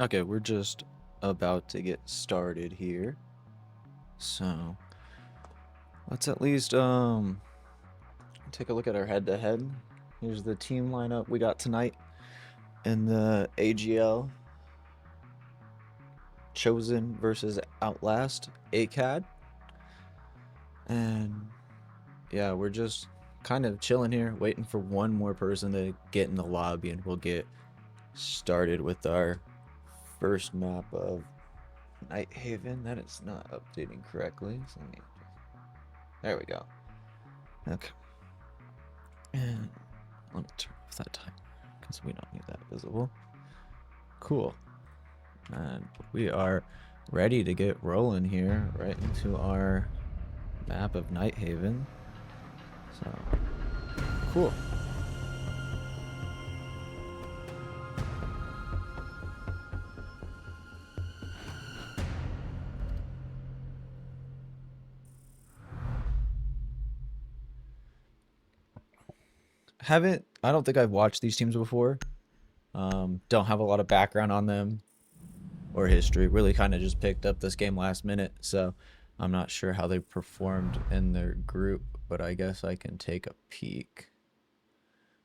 Okay, we're just about to get started here. So, let's at least take a look at our head-to-head. Here's the team lineup we got tonight in the AGL Chosen versus Outlast ACAD. And yeah, we're just kind of chilling here, waiting for one more person to get in the lobby, and we'll get started with our first map of Night Haven. That is not updating correctly. So there we go. Okay. And let me turn off that timer because we don't need that visible. Cool. And we are ready to get rolling here right into our map of Night Haven. So cool. I don't think I've watched these teams before. Don't have a lot of background on them or history. Really kind of just picked up this game last minute, so I'm not sure how they performed in their group, but I guess I can take a peek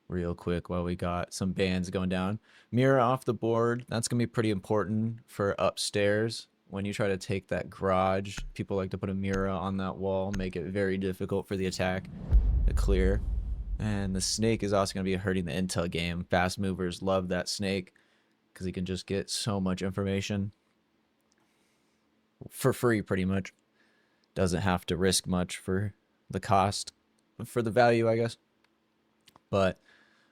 real quick while we got some bans going down. Mirror off the board. That's going to be pretty important for upstairs. When you try to take that garage, people like to put a mirror on that wall, make it very difficult for the attack to clear. And the snake is also going to be hurting the intel game. Fast movers love that snake because he can just get so much information for free pretty much. Doesn't have to risk much for the cost, for the value, I guess. But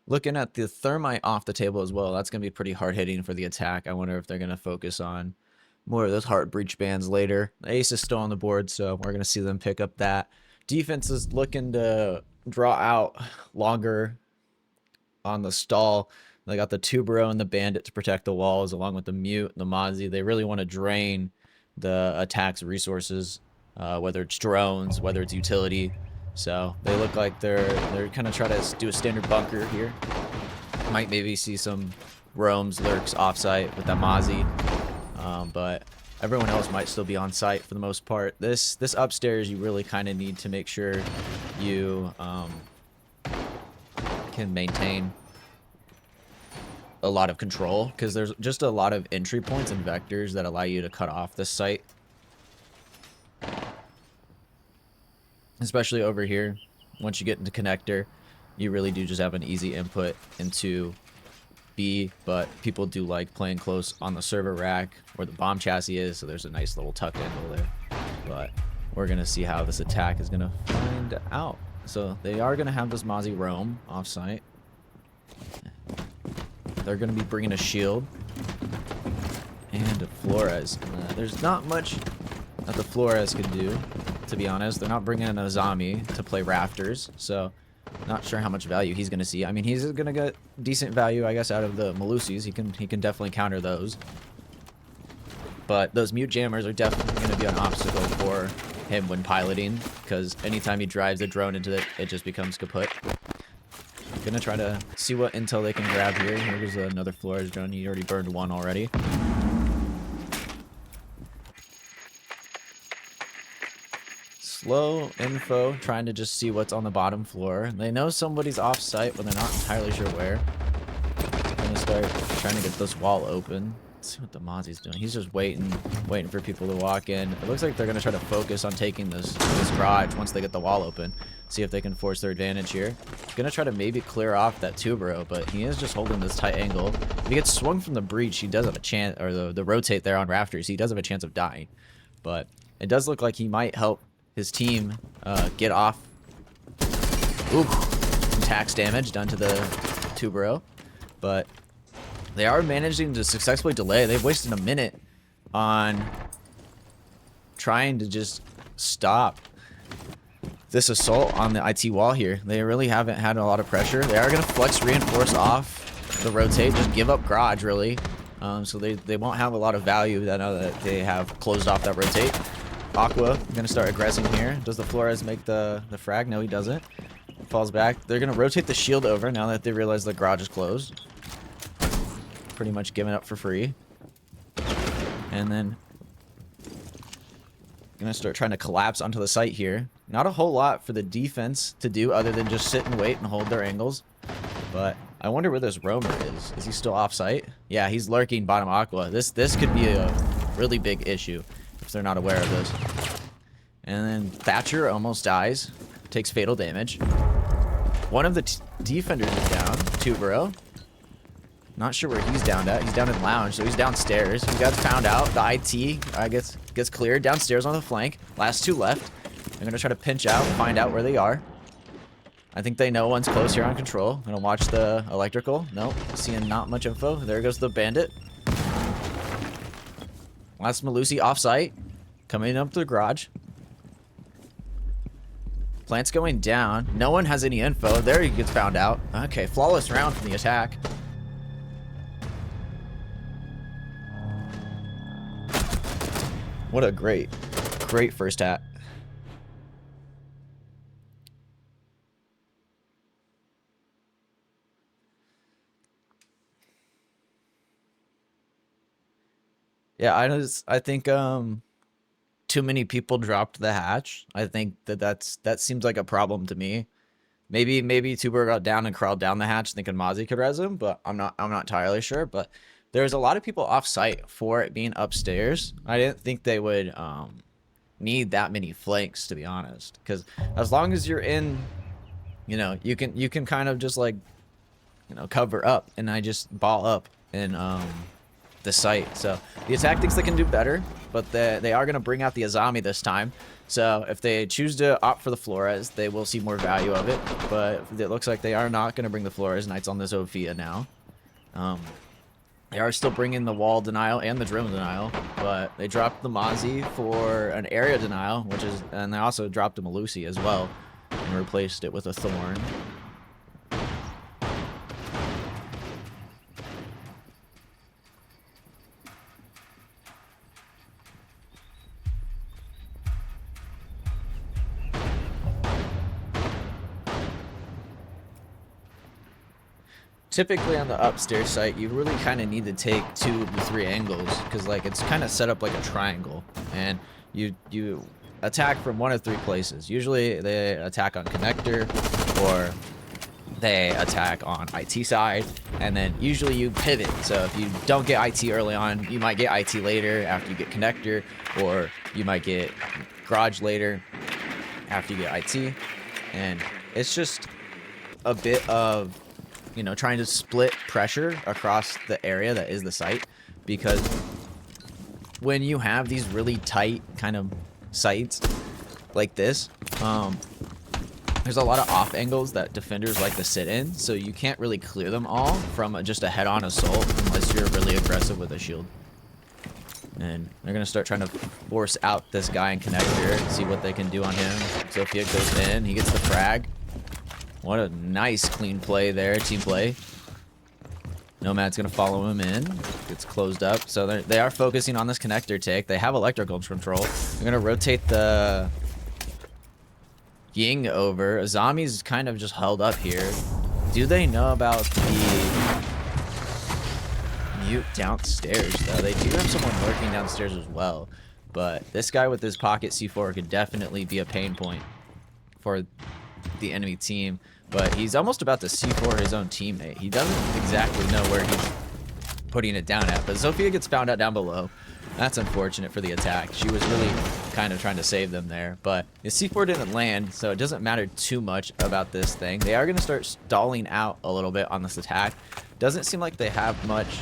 looking at the thermite off the table as well, that's going to be pretty hard hitting for the attack. I wonder if they're going to focus on more of those heart breach bans later. The ace is still on the board, so we're going to see them pick up that. Defense is looking to draw out longer on the stall. They got the Tubero and the Bandit to protect the walls, along with the Mute, the Mozzie. They really want to drain the attack's resources, whether it's drones, whether it's utility. So they look like they're kind of trying to do a standard bunker here. Might maybe see some roams, lurks offsite with that Mozzie, but everyone else might still be on site for the most part. This upstairs, you really kind of need to make sure you can maintain a lot of control, because there's just a lot of entry points and vectors that allow you to cut off this site. Especially over here, once you get into connector, you really do just have an easy input into B, but people do like playing close on the server rack where the bomb chassis is, so there's a nice little tuck angle there. But we're going to see how this attack is going to find out. So they are going to have this Mozzie roam offsite. They're going to be bringing a shield and a Flores. There's not much that the Flores can do, to be honest. They're not bringing in a zombie to play rafters, so not sure how much value he's going to see. I mean, he's going to get decent value, I guess, out of the Malusis. He can definitely counter those. But those mute jammers are definitely going to be an obstacle for him when piloting, because anytime he drives a drone into it, it just becomes kaput. Gonna try to see what intel they can grab here. Here's another Flores drone. He already burned one already. Slow info, trying to just see what's on the bottom floor. They know somebody's off site, but they're not entirely sure where. Gonna start trying to get this wall open. Let's see what the Mozzie's doing. He's just waiting for people to walk in. It looks like they're gonna try to focus on taking this garage once they get the wall open. See if they can force their advantage here. Gonna try to maybe clear off that Tubero, but he is just holding this tight angle. If he gets swung from the breach, he does have a chance, or the rotate there on rafters, he does have a chance of dying. But it does look like he might help his team get off. Ooh, some tax damage done to the Tubero, but they are managing to successfully delay. They've wasted a minute on trying to just stop this assault on the IT wall here. They really haven't had a lot of pressure. They are going to flex reinforce off the rotate, just give up garage really. So they won't have a lot of value now that they have closed off that rotate. Aqua gonna start aggressing here. Does the Flores make the frag? No, he doesn't. Falls back. They're gonna rotate the shield over now that they realize the garage is closed. Pretty much giving up for free. And then gonna start trying to collapse onto the site here. Not a whole lot for the defense to do other than just sit and wait and hold their angles. But I wonder where this roamer is. Is he still off site? Yeah, he's lurking bottom aqua. This could be a really big issue if they're not aware of this. And then Thatcher almost dies. Takes fatal damage. One of the defenders is down. Tubero. Not sure where he's down at. He's down in lounge, so he's downstairs. He got found out. The IT, I guess, gets cleared downstairs on the flank. Last two left. I'm gonna try to pinch out, find out where they are. I think they know one's close here on control. I'm gonna watch the electrical. Nope, seeing not much info. There goes the bandit. Last Malusi off-site. Coming up to the garage. Plant's going down. No one has any info. There he gets found out. Okay, flawless round from the attack. What a great first hat. Yeah, I think too many people dropped the hatch. I think that seems like a problem to me. Maybe Tuber got down and crawled down the hatch thinking Mozzie could res him, but I'm not entirely sure. But there's a lot of people off site for it being upstairs. I didn't think they would need that many flanks, to be honest, because as long as you're in, you can kind of just like cover up, and I just ball up in the site. So the attack thinks they can do better, but they are going to bring out the Azami this time. So if they choose to opt for the Flores, they will see more value of it. But it looks like they are not going to bring the Flores Knights on the Zofia now. They are still bringing the wall denial and the drone denial, but they dropped the Mozzie for an area denial, and they also dropped a Malusi as well, and replaced it with a Thorn. Typically on the upstairs site, you really kind of need to take 2 of the 3 angles, because like it's kind of set up like a triangle, and you attack from 1 of 3 places. Usually they attack on connector, or they attack on IT side, and then usually you pivot. So if you don't get IT early on, you might get IT later after you get connector, or you might get garage later after you get IT, and it's just a bit of trying to split pressure across the area that is the site, because when you have these really tight kind of sites like this, there's a lot of off angles that defenders like to sit in, so you can't really clear them all from just a head-on assault unless you're really aggressive with a shield. And they're going to start trying to force out this guy in connector and see what they can do on him. Sophia goes in, he gets the frag. What a nice clean play there, team play. Nomad's going to follow him in. Gets closed up. So they are focusing on this connector take. They have electrical control. They're going to rotate the Ying over. Azami's kind of just held up here. Do they know about the mute downstairs, though? They do have someone lurking downstairs as well. But this guy with his pocket C4 could definitely be a pain point for the enemy team. But he's almost about to C4 his own teammate. He doesn't exactly know where he's putting it down at. But Zofia gets found out down below. That's unfortunate for the attack. She was really kind of trying to save them there. But the C4 didn't land, so it doesn't matter too much about this thing. They are going to start stalling out a little bit on this attack. Doesn't seem like they have much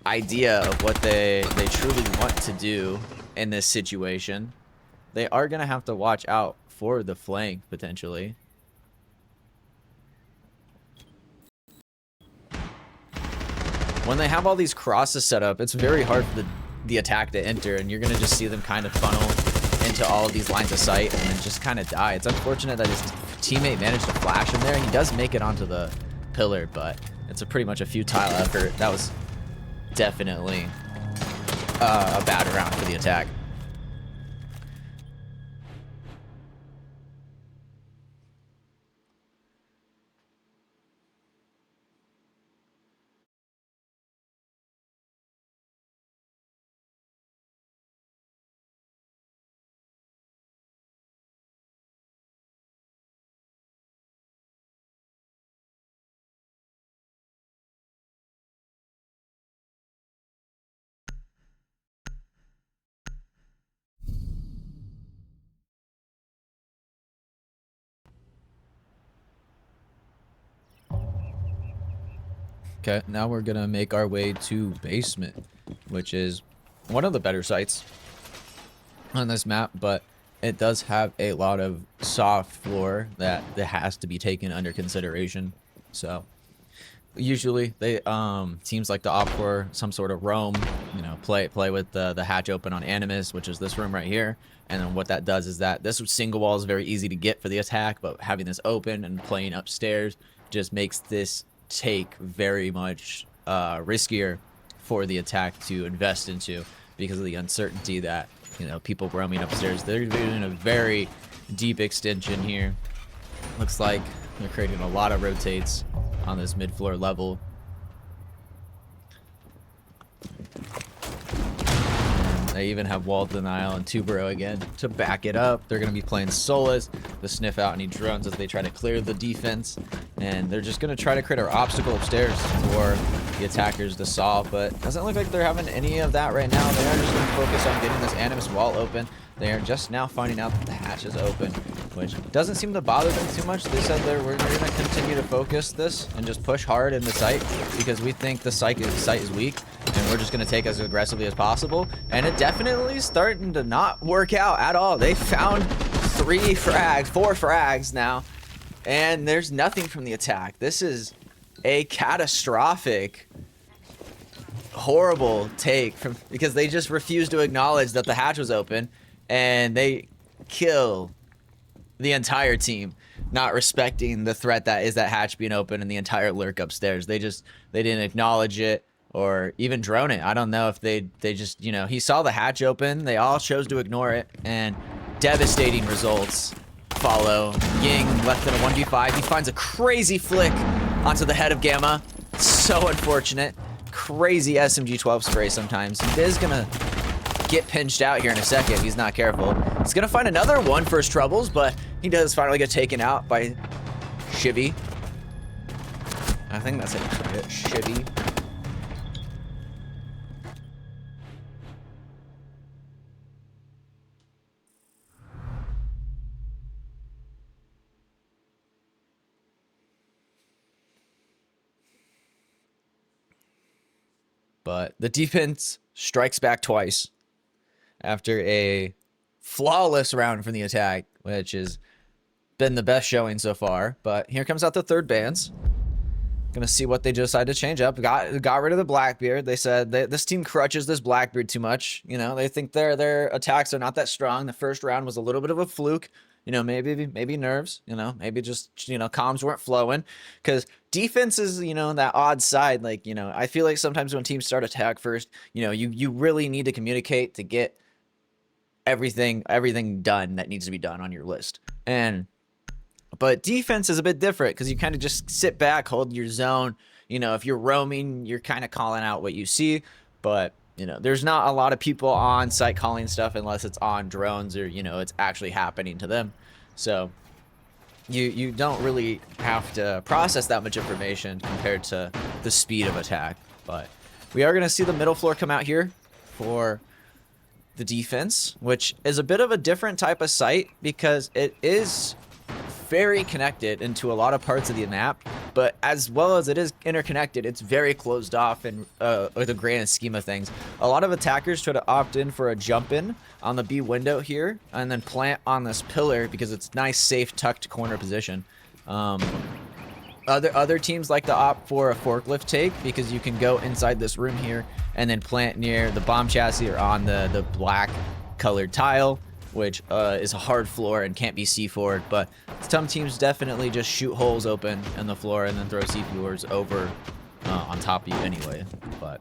idea of what they truly want to do in this situation. They are going to have to watch out for the flank, potentially. When they have all these crosses set up, it's very hard for the attack to enter, and you're going to just see them kind of funnel into all of these lines of sight and then just kind of die. It's unfortunate that his teammate managed to flash him there, and he does make it onto the pillar, but it's pretty much a futile effort. That was definitely a bad round for the attack. Okay, now we're gonna make our way to basement, which is one of the better sites on this map, but it does have a lot of soft floor that has to be taken under consideration. So usually they teams like to opt for some sort of roam, you know, play with the hatch open on Animus, which is this room right here. And then what that does is that this single wall is very easy to get for the attack, but having this open and playing upstairs just makes this take very much riskier for the attack to invest into, because of the uncertainty that, you know, people roaming upstairs. They're doing a very deep extension here. Looks like they're creating a lot of rotates on this mid-floor level. And they even have wall denial and Tubero again to back it up. They're going to be playing Solus to sniff out any drones as they try to clear the defense. And they're just going to try to create an obstacle upstairs for the attackers to solve. But it doesn't look like they're having any of that right now. They are just going to focus on getting this Animus wall open. They are just now finding out that the hatch is open, which doesn't seem to bother them too much. They said we're going to continue to focus this and just push hard in the site, because we think the site is weak, and we're just going to take as aggressively as possible. And it definitely is starting to not work out at all. They found 4 frags now, and there's nothing from the attack. This is a catastrophic, horrible take because they just refused to acknowledge that the hatch was open, and they kill the entire team, not respecting the threat that is that hatch being open and the entire lurk upstairs. They didn't acknowledge it or even drone it. I don't know if they just, you know, he saw the hatch open, they all chose to ignore it, and devastating results follow. Ying left in a 1v5. He finds a crazy flick onto the head of Gamma. So unfortunate. Crazy SMG-12 spray sometimes. He is gonna get pinched out here in a second if he's not careful. He's gonna find another one for his troubles, but he does finally get taken out by Shivy. I think that's it. Shivy. But the defense strikes back twice after a flawless round from the attack, which has been the best showing so far. But here comes out the third bands. Gonna see what they decide to change up. Got rid of the Blackbeard. They said this team crutches this Blackbeard too much. You know, they think their attacks are not that strong. The first round was a little bit of a fluke. You know, maybe nerves, you know, maybe just, you know, comms weren't flowing, because defense is, you know, that odd side. Like, you know, I feel like sometimes when teams start attack first, you know, you really need to communicate to get everything done that needs to be done on your list. But defense is a bit different, because you kind of just sit back, hold your zone. You know, if you're roaming, you're kind of calling out what you see, but you know, there's not a lot of people on site calling stuff unless it's on drones or, you know, it's actually happening to them. So you don't really have to process that much information compared to the speed of attack. But we are going to see the middle floor come out here for the defense, which is a bit of a different type of site because it is very connected into a lot of parts of the map, but as well as it is interconnected, it's very closed off in the grand scheme of things. A lot of attackers try to opt in for a jump in on the B window here and then plant on this pillar because it's nice, safe, tucked corner position. Other teams like to opt for a forklift take because you can go inside this room here and then plant near the bomb chassis or on the black colored tile, which is a hard floor and can't be C4'd, but some teams definitely just shoot holes open in the floor and then throw C4s over on top of you anyway. But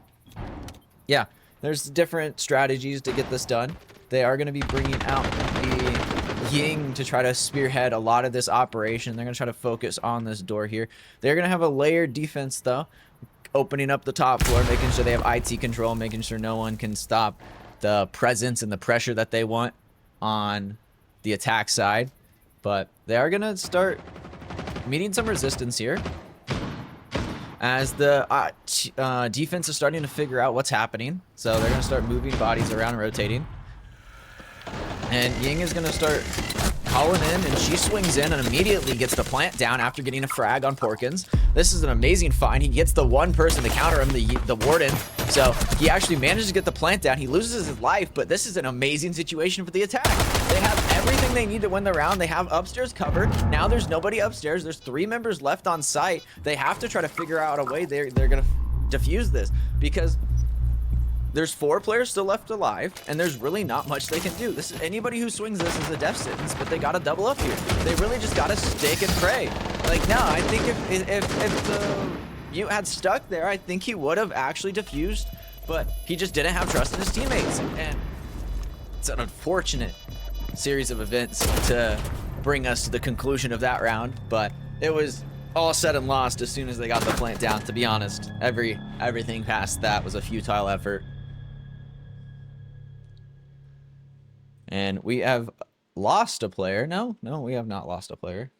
yeah, there's different strategies to get this done. They are going to be bringing out the Ying to try to spearhead a lot of this operation. They're going to try to focus on this door here. They're going to have a layered defense though, opening up the top floor, making sure they have IT control, making sure no one can stop the presence and the pressure that they want on the attack side. But they are gonna start meeting some resistance here as the defense is starting to figure out what's happening. So they're gonna start moving bodies around, rotating, and Ying is gonna start calling in, and she swings in and immediately gets the plant down after getting a frag on Porkins. This is an amazing find. He gets the one person to counter him, the Warden. So he actually manages to get the plant down. He loses his life, but this is an amazing situation for the attack. They have everything they need to win the round. They have upstairs covered. Now there's nobody upstairs. There's 3 members left on site. They have to try to figure out a way they're going to defuse this, because there's 4 players still left alive, and there's really not much they can do. This is, anybody who swings this is a death sentence, but they gotta double up here. They really just gotta stick and pray. Like, no, I think if the Mute had stuck there, I think he would have actually defused, but he just didn't have trust in his teammates. And it's an unfortunate series of events to bring us to the conclusion of that round, but it was all said and lost as soon as they got the plant down. To be honest, everything past that was a futile effort. And we have lost a player. No, we have not lost a player.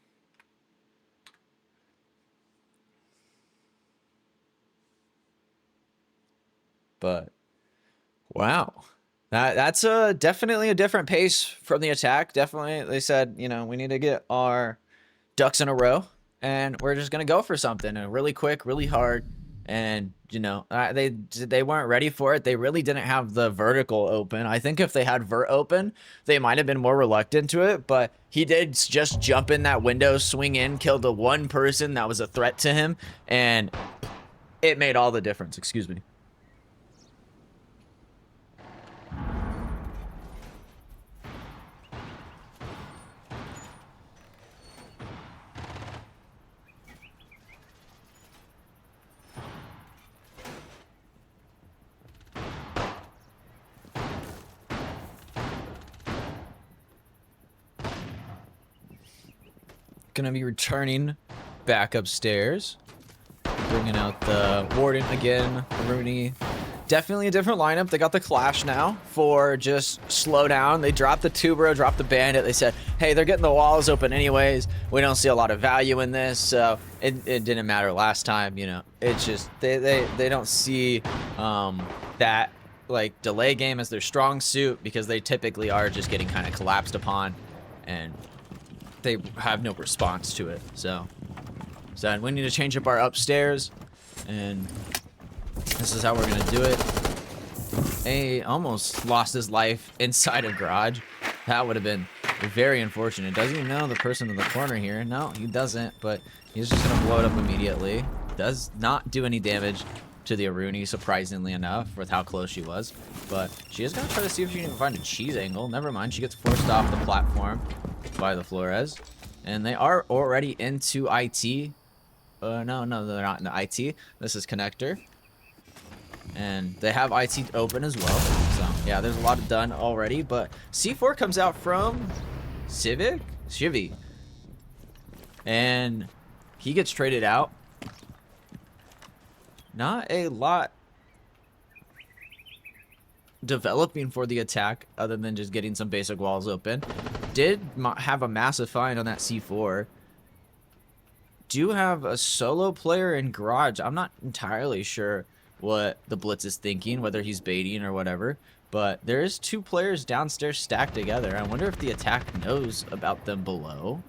But wow, that's definitely a different pace from the attack. Definitely, they said, you know, we need to get our ducks in a row, and we're just gonna go for something really quick, really hard. And you know, they weren't ready for it. They really didn't have the vertical open. I think if they had vert open, they might have been more reluctant to it, but he did just jump in that window, swing in, kill the one person that was a threat to him, and it made all the difference. Excuse me. Gonna be returning back upstairs, bringing out the Warden again. Rooney, definitely a different lineup. They got the Clash now for just slow down. They dropped the Tubero, dropped the Bandit. They said, hey, they're getting the walls open anyways. We don't see a lot of value in this, so it didn't matter last time. You know, it's just they don't see that like delay game as their strong suit, because they typically are just getting kind of collapsed upon, and they have no response to it. So we need to change up our upstairs, and this is how we're gonna do it. A almost lost his life inside of garage. That would have been very unfortunate. Doesn't even know the person in the corner here. No, he doesn't, but he's just gonna blow it up immediately. Does not do any damage to the Aruni, surprisingly enough, with how close she was. But she is gonna try to see if she can find a cheese angle. Never mind, she gets forced off the platform by the Flores, and they are already into IT. No, they're not in the IT. This is connector, and they have IT open as well. So yeah, there's a lot done already. But C4 comes out from Shivy, and he gets traded out. Not a lot developing for the attack other than just getting some basic walls open. Did have a massive find on that C4. Do have a solo player in garage. I'm not entirely sure what the Blitz is thinking, whether he's baiting or whatever, but there is 2 players downstairs stacked together. I wonder if the attack knows about them below.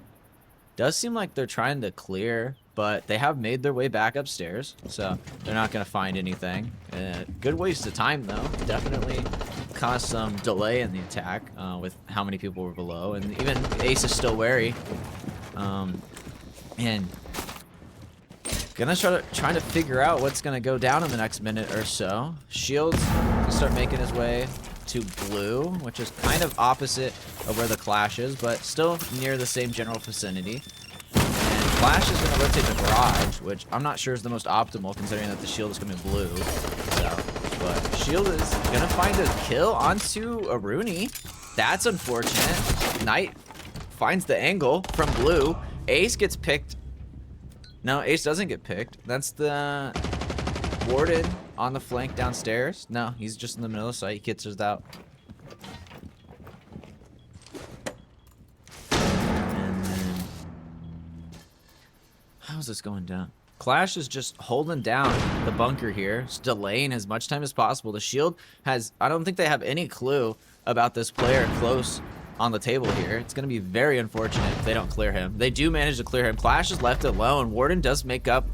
Does seem like they're trying to clear, but they have made their way back upstairs, so they're not going to find anything. Good waste of time, though. Definitely caused some delay in the attack with how many people were below, and even Ace is still wary. And gonna trying to figure out what's gonna go down in the next minute or so. Shields gonna start making his way to blue, which is kind of opposite of where the Clash is, but still near the same general vicinity. And Clash is gonna rotate the garage, which I'm not sure is the most optimal, considering that the shield is coming blue. So, but Shield is gonna find a kill onto Aruni. That's unfortunate. Knight finds the angle from blue. Ace gets picked. No, Ace doesn't get picked. That's the Warden on the flank downstairs. No, he's just in the middle of the site. He gets us out. And then, how's this going down? Clash is just holding down the bunker here. It's delaying as much time as possible. The shield has, I don't think they have any clue about this player close on the table here. It's going to be very unfortunate if they don't clear him. They do manage to clear him. Clash is left alone. Warden does make up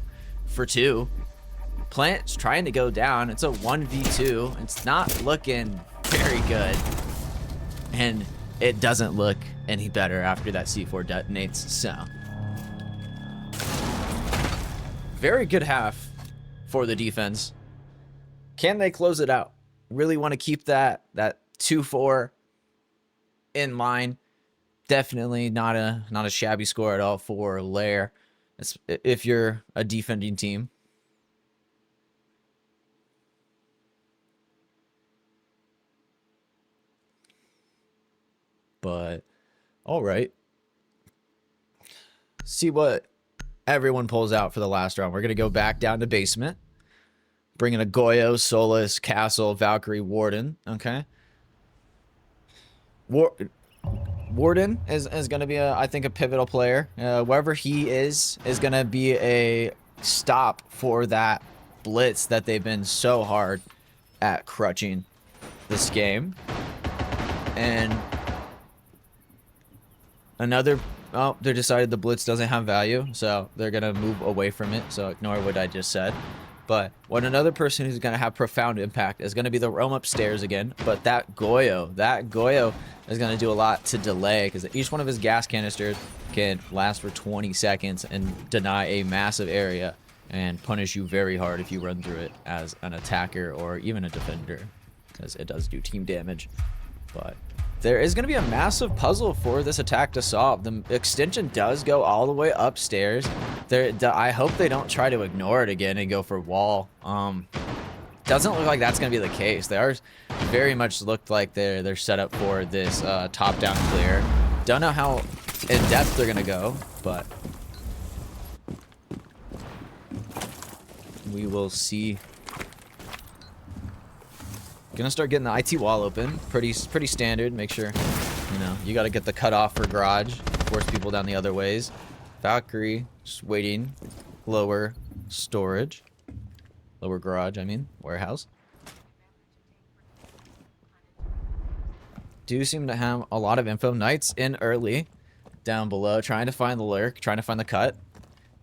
for 2. Plant's trying to go down. It's a 1v2. It's not looking very good. And it doesn't look any better after that C4 detonates. So, very good half for the defense. Can they close it out? Really want to keep that 2-4 in line. Definitely not a shabby score at all for Lair. If you're a defending team. But all right. See what everyone pulls out for the last round. We're going to go back down to basement. Bring in a Goyo, Solus, Castle, Valkyrie, Warden. Okay. Warden is going to be, I think, a pivotal player. Wherever he is going to be a stop for that blitz that they've been so hard at crutching this game. And another... Oh, they decided the blitz doesn't have value, so they're going to move away from it. So ignore what I just said. But when another person who's going to have profound impact is going to be the roam upstairs again. But that Goyo is going to do a lot to delay, because each one of his gas canisters can last for 20 seconds and deny a massive area and punish you very hard if you run through it as an attacker or even a defender, because it does do team damage. But there is going to be a massive puzzle for this attack to solve. The extension does go all the way upstairs. I hope they don't try to ignore it again and go for wall. Doesn't look like that's going to be the case. They are very much looked like they're set up for this top-down clear. Don't know how in depth they're going to go, but we will see. Gonna start getting the IT wall open. Pretty standard. Make sure, you know, you got to get the cutoff for garage. Force people down the other ways. Valkyrie just waiting. Lower storage. Lower garage, I mean. Warehouse. Do seem to have a lot of info. Knights in early. Down below. Trying to find the lurk. Trying to find the cut.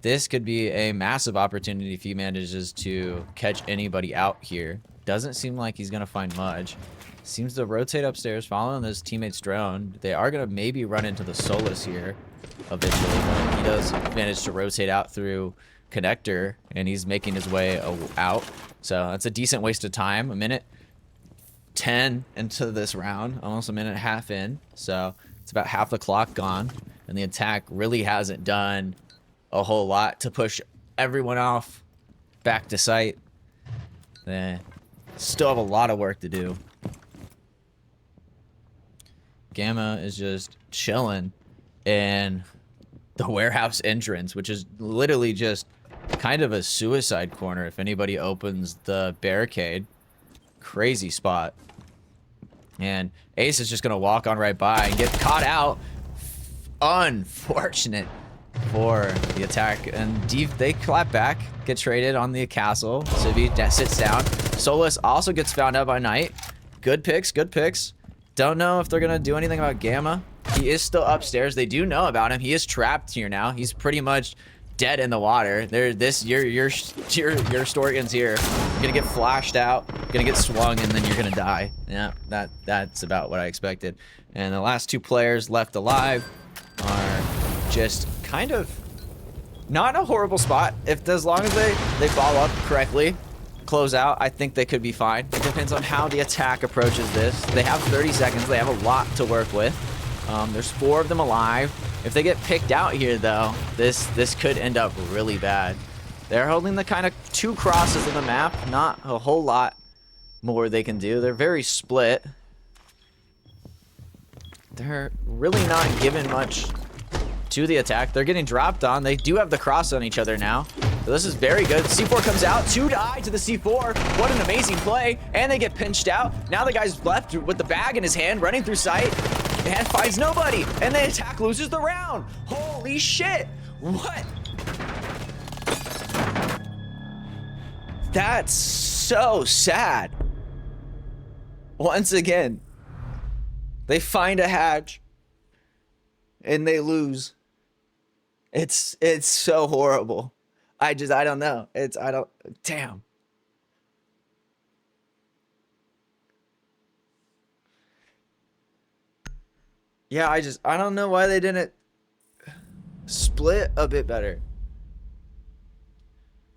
This could be a massive opportunity if he manages to catch anybody out here. Doesn't seem like he's going to find much. Seems to rotate upstairs, following his teammate's drone. They are going to maybe run into the Solus here eventually, but he does manage to rotate out through connector, and he's making his way out. So that's a decent waste of time. 1:10 into this round, almost a minute and a half in. So it's about half the clock gone, and the attack really hasn't done a whole lot to push everyone off back to site. Still have a lot of work to do. Gamma is just chilling in the warehouse entrance, which is literally just kind of a suicide corner if anybody opens the barricade. Crazy spot. And Ace is just going to walk on right by and get caught out. Unfortunate for the attack. And they clap back, get traded on the castle. Civi sits down. Solus also gets found out by Knight. Good picks, good picks. Don't know if they're going to do anything about Gamma. He is still upstairs. They do know about him. He is trapped here now. He's pretty much dead in the water. Your Storian's here. You're going to get flashed out. You're going to get swung, and then you're going to die. Yeah, that's about what I expected. And the last 2 players left alive are just kind of not a horrible spot. As long as they follow up correctly, close out, I think they could be fine. It depends on how the attack approaches this. They have 30 seconds. They have a lot to work with. There's 4 of them alive. If they get picked out here, though, this could end up really bad. They're holding the kind of 2 crosses of the map. Not a whole lot more they can do. They're very split. They're really not giving much to the attack. They're getting dropped on. They do have the cross on each other now. So this is very good. C4 comes out. 2 die to the C4. What an amazing play. And they get pinched out. Now the guy's left with the bag in his hand, running through sight, and finds nobody. And the attack loses the round. Holy shit. What? That's so sad. Once again, they find a hatch. and they lose. It's so horrible. I don't know. It's I don't damn. Yeah, I don't know why they didn't split a bit better.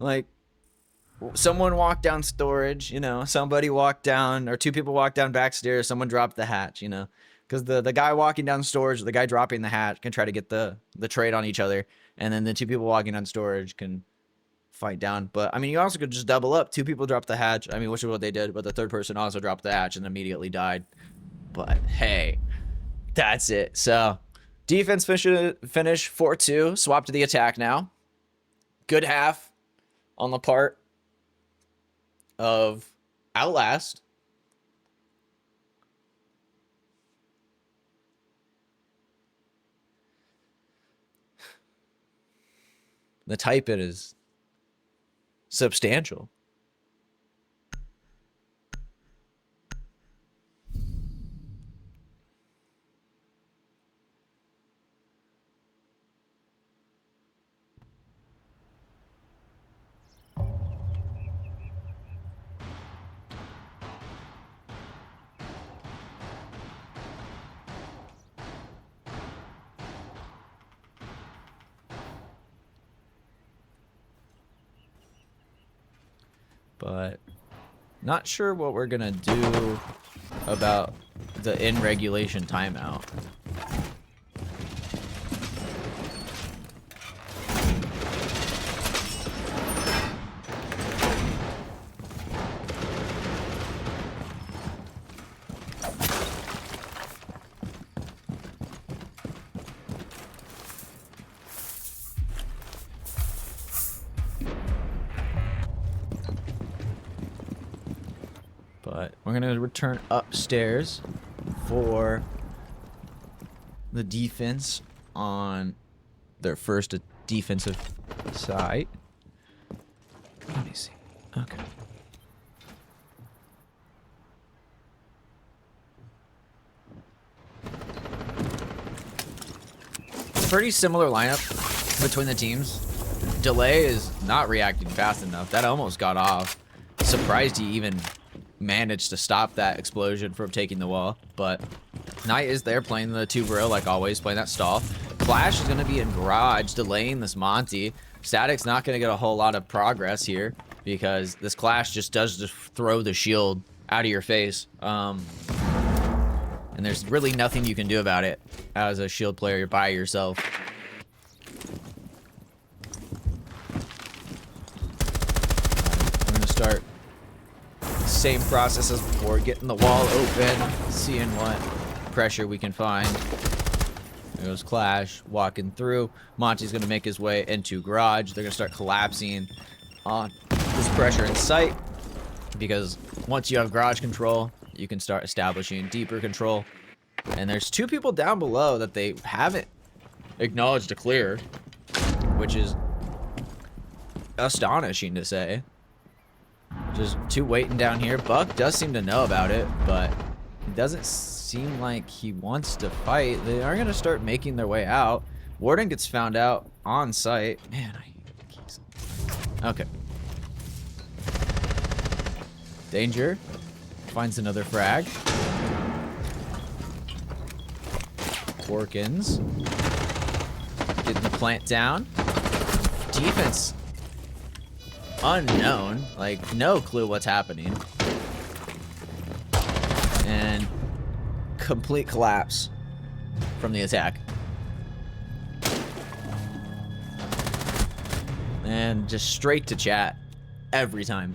Like someone walked down storage, you know, somebody walked down or two people walked down back stairs, someone dropped the hatch, you know. Because the guy walking down storage, the guy dropping the hatch can try to get the trade on each other, and then the two people walking down storage can fight down. But I mean, you also could just double up. Two people dropped the hatch. I mean, which is what they did, but the third person also dropped the hatch and immediately died. But hey, that's it. So defense finish 4-2. Swap to the attack now. Good half on the part of Outlast. The type it is substantial. But not sure what we're gonna do about the in regulation timeout. But we're gonna return upstairs for the defense on their first defensive side. Let me see. Okay. Pretty similar lineup between the teams. Delay is not reacting fast enough. That almost got off. Surprised he even managed to stop that explosion from taking the wall. But Knight is there playing the tuber like always, playing that stall. Flash is going to be in garage delaying this Monty. Static's not going to get a whole lot of progress here because this Clash just does just throw the shield out of your face. And there's really nothing you can do about it as a shield player by yourself. We're going to start the same process as before, getting the wall open, seeing what pressure we can find. There goes Clash walking through. Monty's going to make his way into garage. They're going to start collapsing on this pressure in sight because once you have garage control, you can start establishing deeper control. And there's two people down below that they haven't acknowledged to clear, which is astonishing to say. Just two waiting down here. Buck does seem to know about it, but it doesn't seem like he wants to fight. They are going to start making their way out. Warden gets found out on site. Man, I hate the keys. Okay. Danger. Finds another frag. Porkins. Getting the plant down. Defense. Unknown. Like, no clue what's happening. And complete collapse from the attack. And just straight to chat every time.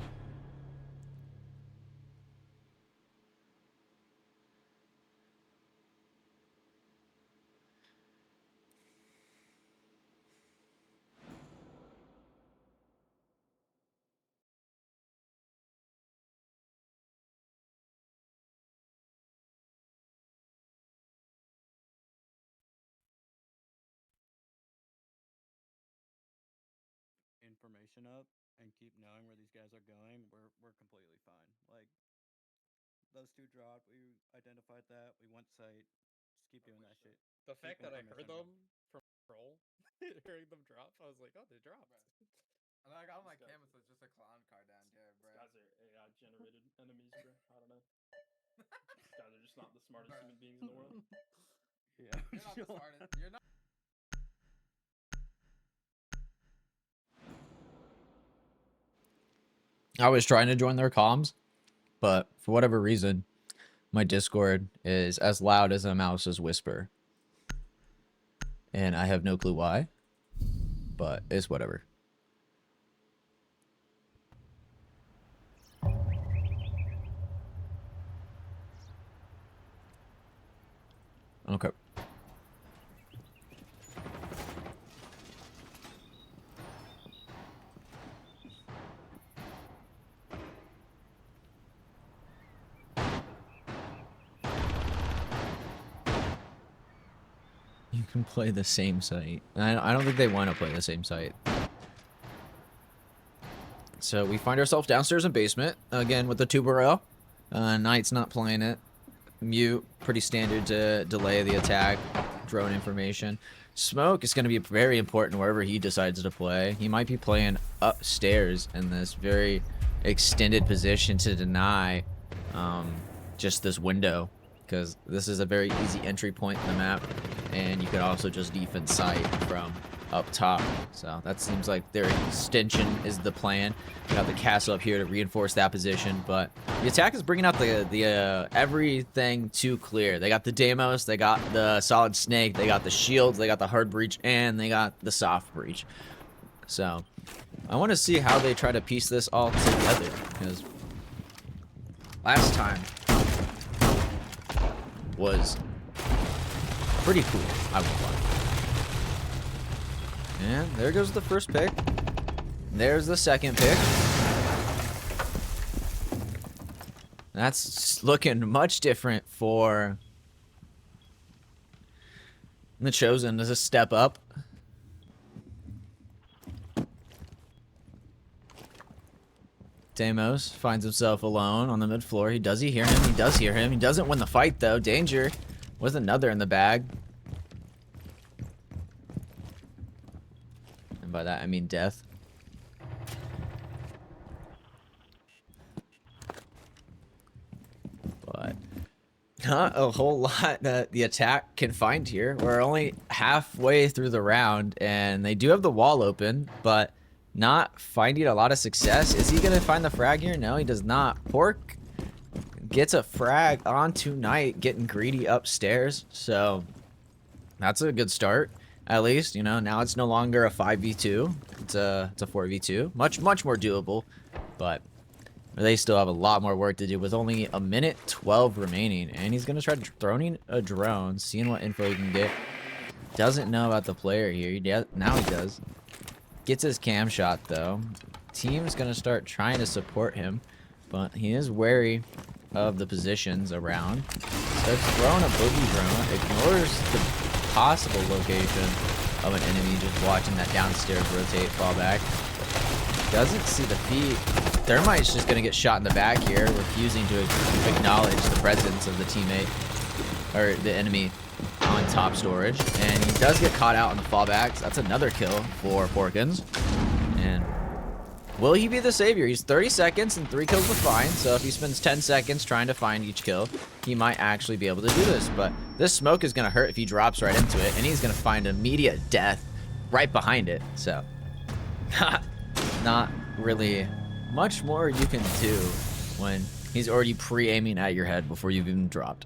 Information up and keep knowing where these guys are going, we're completely fine. Like those two dropped, we identified that, we went site, Just keep doing that shit. The Keep fact that I heard information them from troll, hearing them drop, I was like, oh, they dropped. And I got on my These guys- canvas, it's just a clown car down here, bro. These guys are AI generated enemies, bro. I don't know. These guys are just not the smartest Bruh. human beings in the world. Yeah. You're not the smartest. You're not. I was trying to join their comms, but for whatever reason, my Discord is as loud as a mouse's whisper. And I have no clue why, but it's whatever. Okay. You can play the same site. I don't think they want to play the same site. So we find ourselves downstairs in basement, again with the tuber. Knight's not playing it. Mute, pretty standard to delay the attack. Drone information. Smoke is going to be very important wherever he decides to play. He might be playing upstairs in this very extended position to deny just this window, because this is a very easy entry point in the map, and you could also just defense sight from up top. So that seems like their extension is the plan. We got the castle up here to reinforce that position, but the attack is bringing out the everything to clear. They got the Deimos, they got the solid snake, they got the shields, they got the hard breach, and they got the soft breach. So I want to see how they try to piece this all together, because last time was pretty cool, I won't lie. And there goes the first pick. There's the second pick. That's looking much different for the Chosen. Does a step up. Deimos finds himself alone on the mid floor. Does he hear him? He does hear him. He doesn't win the fight though. Danger with another in the bag. And by that I mean death. But not a whole lot that the attack can find here. We're only halfway through the round, and they do have the wall open, but not finding a lot of success. Is he gonna find the frag here? No, he does not. Pork gets a frag onto Knight, getting greedy upstairs. So that's a good start. At least, you know, now it's no longer a 5v2. It's a 4v2. Much more doable, but they still have a lot more work to do with only a minute 12 remaining. And he's going to try throwing a drone, seeing what info he can get. Doesn't know about the player here. Now he does. Gets his cam shot, though. Team's going to start trying to support him, but he is wary of the positions around. Starts throwing a boogie drone. Ignores the possible location of an enemy, just watching that downstairs rotate, fall back. Doesn't see the feet. Thermite's just gonna get shot in the back here, refusing to acknowledge the presence of the teammate or the enemy on top storage. And he does get caught out on the fallbacks. That's another kill for Porkins. And will he be the savior? He's 30 seconds and 3 kills with fine. So if he spends 10 seconds trying to find each kill, he might actually be able to do this. But this smoke is gonna hurt if he drops right into it, and he's gonna find immediate death right behind it. So not really much more you can do when he's already pre-aiming at your head before you've even dropped.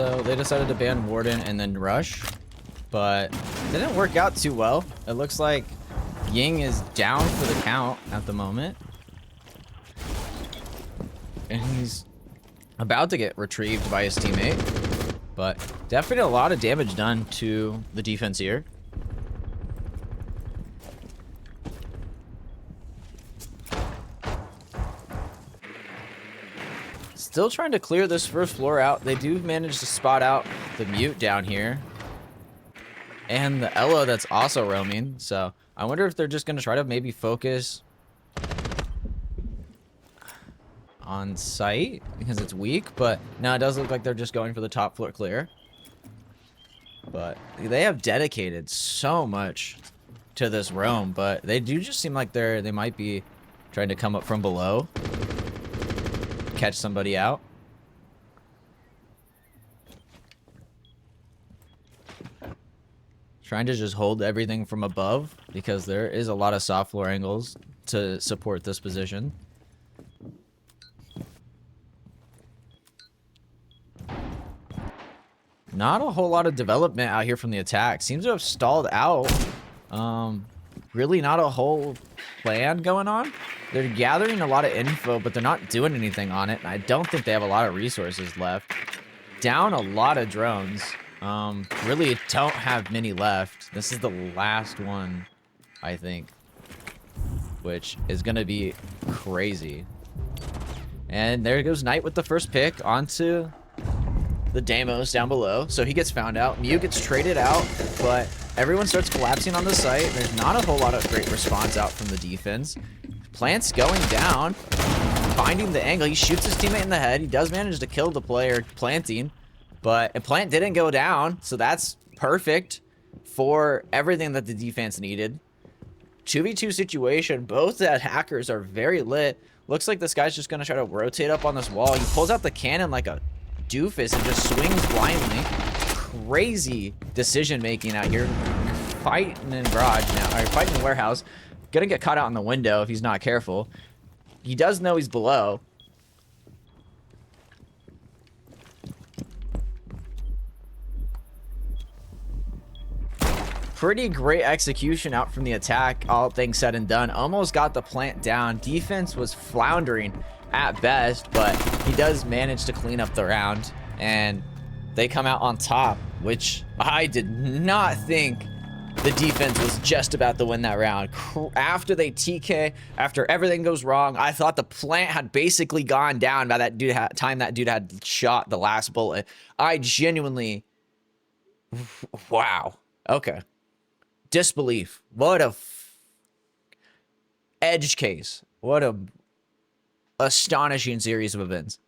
So they decided to ban Warden and then rush, but it didn't work out too well. It looks like Ying is down for the count at the moment. And he's about to get retrieved by his teammate. But definitely a lot of damage done to the defense here. Still trying to clear this first floor out. They do manage to spot out the mute down here. And the Ella that's also roaming. So I wonder if they're just going to try to maybe focus on site because it's weak. But no, it does look like they're just going for the top floor clear. But they have dedicated so much to this roam. But they do just seem like they might be trying to come up from below. Catch somebody out. Trying to just hold everything from above because there is a lot of soft floor angles to support this position. Not a whole lot of development out here from the attack. Seems to have stalled out. Really not a whole plan going on. They're gathering a lot of info, but they're not doing anything on it. And I don't think they have a lot of resources left. Down a lot of drones. Really don't have many left. This is the last one, I think. Which is going to be crazy. And there goes Knight with the first pick onto the Deimos down below. So he gets found out. Mew gets traded out, but everyone starts collapsing on the site. There's not a whole lot of great response out from the defense. Plant's going down, finding the angle. He shoots his teammate in the head. He does manage to kill the player planting, but Plant didn't go down, so that's perfect for everything that the defense needed. 2v2 situation. Both hackers are very lit. Looks like this guy's just going to try to rotate up on this wall. He pulls out the cannon like a doofus and just swings blindly. Crazy decision making out here. Fighting in garage now, or fighting in warehouse. Gonna get caught out in the window if he's not careful. He does know he's below. Pretty great execution out from the attack, all things said and done. Almost got the plant down. Defense was floundering at best, but he does manage to clean up the round. And they come out on top, which I did not think the defense was just about to win that round. After they TK, after everything goes wrong, I thought the plant had basically gone down by that time that dude had shot the last bullet. I genuinely... Wow. Okay. Disbelief. What a edge case. What a astonishing series of events.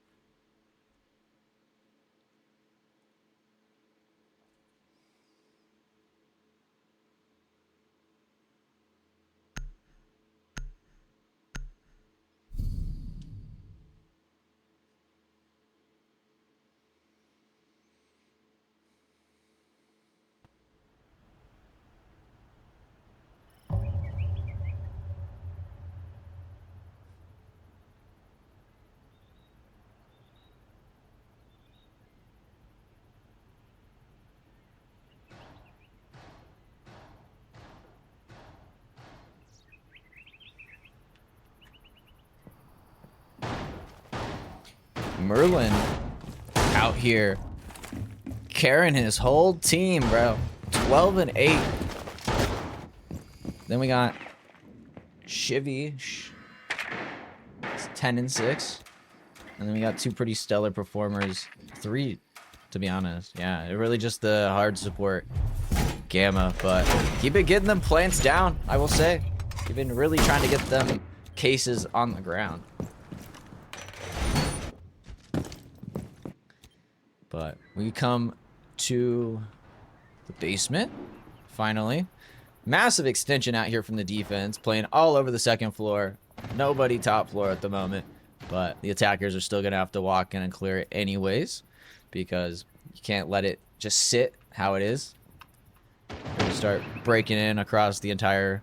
Merlin out here carrying his whole team, bro. 12 and 8. Then we got Shivy. It's 10 and 6. And then we got two pretty stellar performers. 3, to be honest. Yeah, it really just the hard support Gamma. But keep it getting them plants down, I will say. You've been really trying to get them cases on the ground. But we come to the basement, finally. Massive extension out here from the defense, playing all over the second floor. Nobody top floor at the moment, but the attackers are still going to have to walk in and clear it anyways, because you can't let it just sit how it is. We're going to start breaking in across the entire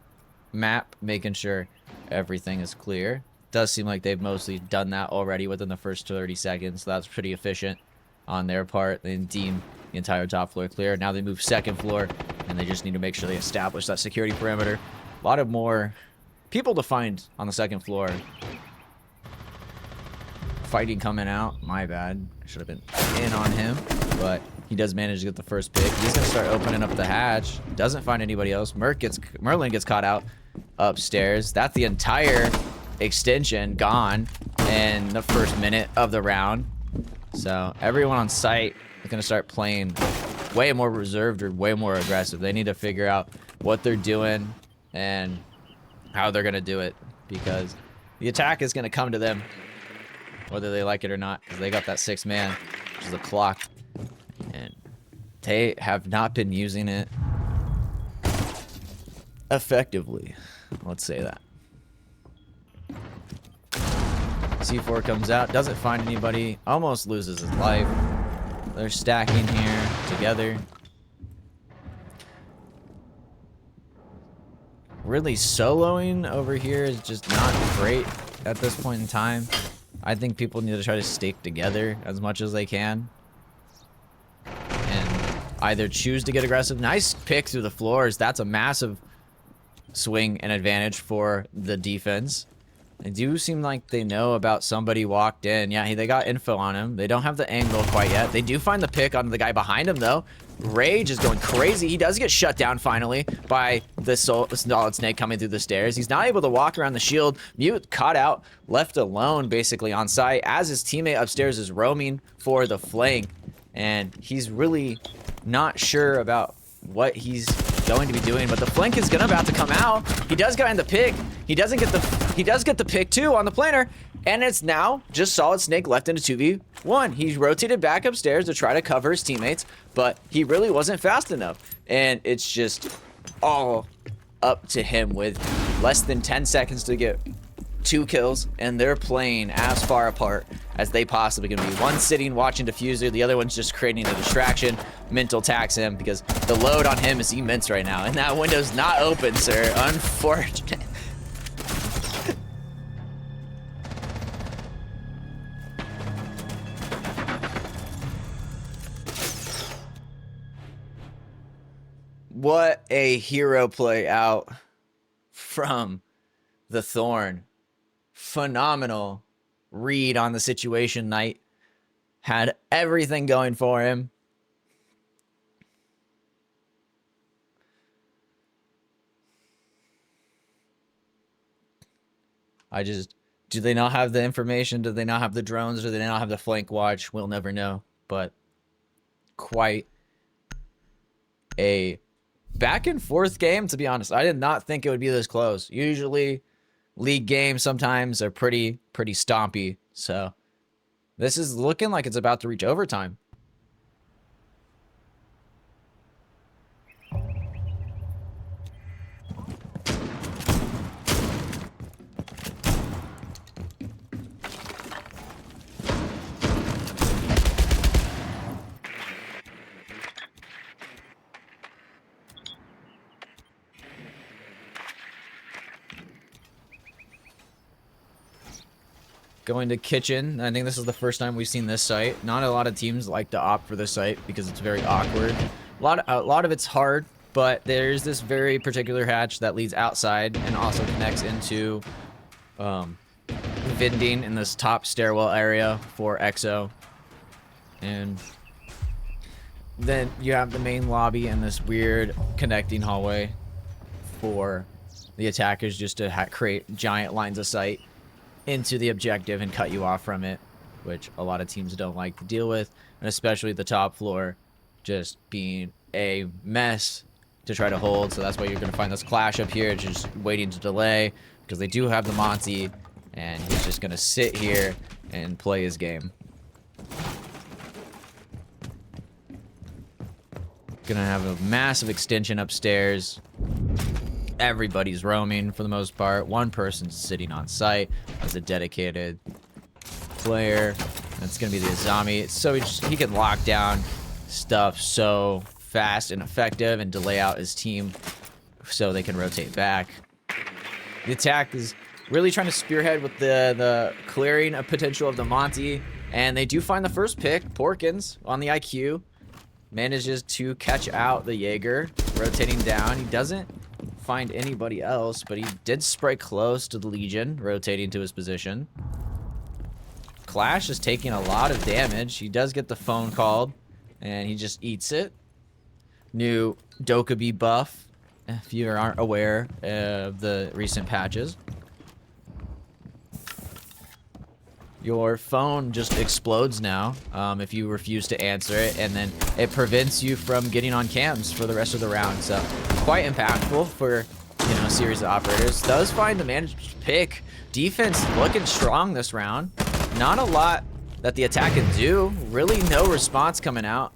map, making sure everything is clear. Does seem like they've mostly done that already within the first 30 seconds, so that's pretty efficient. on their part. They deem the entire top floor clear. Now they move second floor, and they just need to make sure they establish that security perimeter. A lot of more people to find on the second floor. Fighting coming out. My bad. I should have been in on him, but he does manage to get the first pick. He's going to start opening up the hatch. Doesn't find anybody else. Merlin gets caught out upstairs. That's the entire extension gone in the first minute of the round. So everyone on site is going to start playing way more reserved or way more aggressive. They need to figure out what they're doing and how they're going to do it, because the attack is going to come to them whether they like it or not, because they got that 6-man, which is a clock, and they have not been using it effectively. Let's say that. C4 comes out, doesn't find anybody, almost loses his life. They're stacking here together. Really soloing over here is just not great at this point in time. I think people need to try to stick together as much as they can and either choose to get aggressive. Nice pick through the floors. That's a massive swing and advantage for the defense. They do seem like they know about somebody walked in. Yeah, they got info on him. They don't have the angle quite yet. They do find the pick on the guy behind him, though. Rage is going crazy. He does get shut down finally by the Solid Snake coming through the stairs. He's not able to walk around the shield. Mute caught out, left alone basically on site as his teammate upstairs is roaming for the flank. And he's really not sure about what he's going to be doing, but the flank is about to come out. He does get in the pick. He does get the pick too on the planer, and it's now just Solid Snake left in a 2v1. He's rotated back upstairs to try to cover his teammates, but he really wasn't fast enough, and it's just all up to him with less than 10 seconds to get 2 kills, and they're playing as far apart as they possibly can be. One sitting watching diffuser, the other one's just creating a distraction. Mental tax him because the load on him is immense right now, and that window's not open, sir. Unfortunate. What a hero play out from the Thorn. Phenomenal read on the situation. Knight had everything going for him. Do they not have the information? Do they not have the drones? Do they not have the flank watch? We'll never know. But quite a back and forth game, to be honest. I did not think it would be this close. Usually league games sometimes are pretty stompy. So this is looking like it's about to reach overtime. Going to kitchen. I think this is the first time we've seen this site. Not a lot of teams like to opt for this site because it's very awkward. A lot of it's hard, but there's this very particular hatch that leads outside and also connects into vending in this top stairwell area for EXO. And then you have the main lobby and this weird connecting hallway for the attackers just to create giant lines of sight into the objective and cut you off from it, which a lot of teams don't like to deal with, and especially the top floor just being a mess to try to hold. So that's why you're going to find this clash up here, just waiting to delay, because they do have the Monty, and he's just going to sit here and play his game. Gonna have a massive extension upstairs. Everybody's roaming for the most part. One person's sitting on site as a dedicated player. That's gonna be the Azami. So he can lock down stuff so fast and effective and delay out his team so they can rotate back. The attack is really trying to spearhead with the clearing of potential of the Monty And they do find the first pick. Porkins on the IQ manages to catch out the Jaeger, rotating down. He doesn't find anybody else, but he did spray close to the Legion, rotating to his position. Clash is taking a lot of damage. He does get the phone called, and he just eats it. New Dokkaebi buff, if you aren't aware of the recent patches. Your phone just explodes now if you refuse to answer it, and then it prevents you from getting on cams for the rest of the round. So quite impactful for, you know, a series of operators. Does find the managed pick. Defense looking strong this round. Not a lot that the attack can do. Really no response coming out.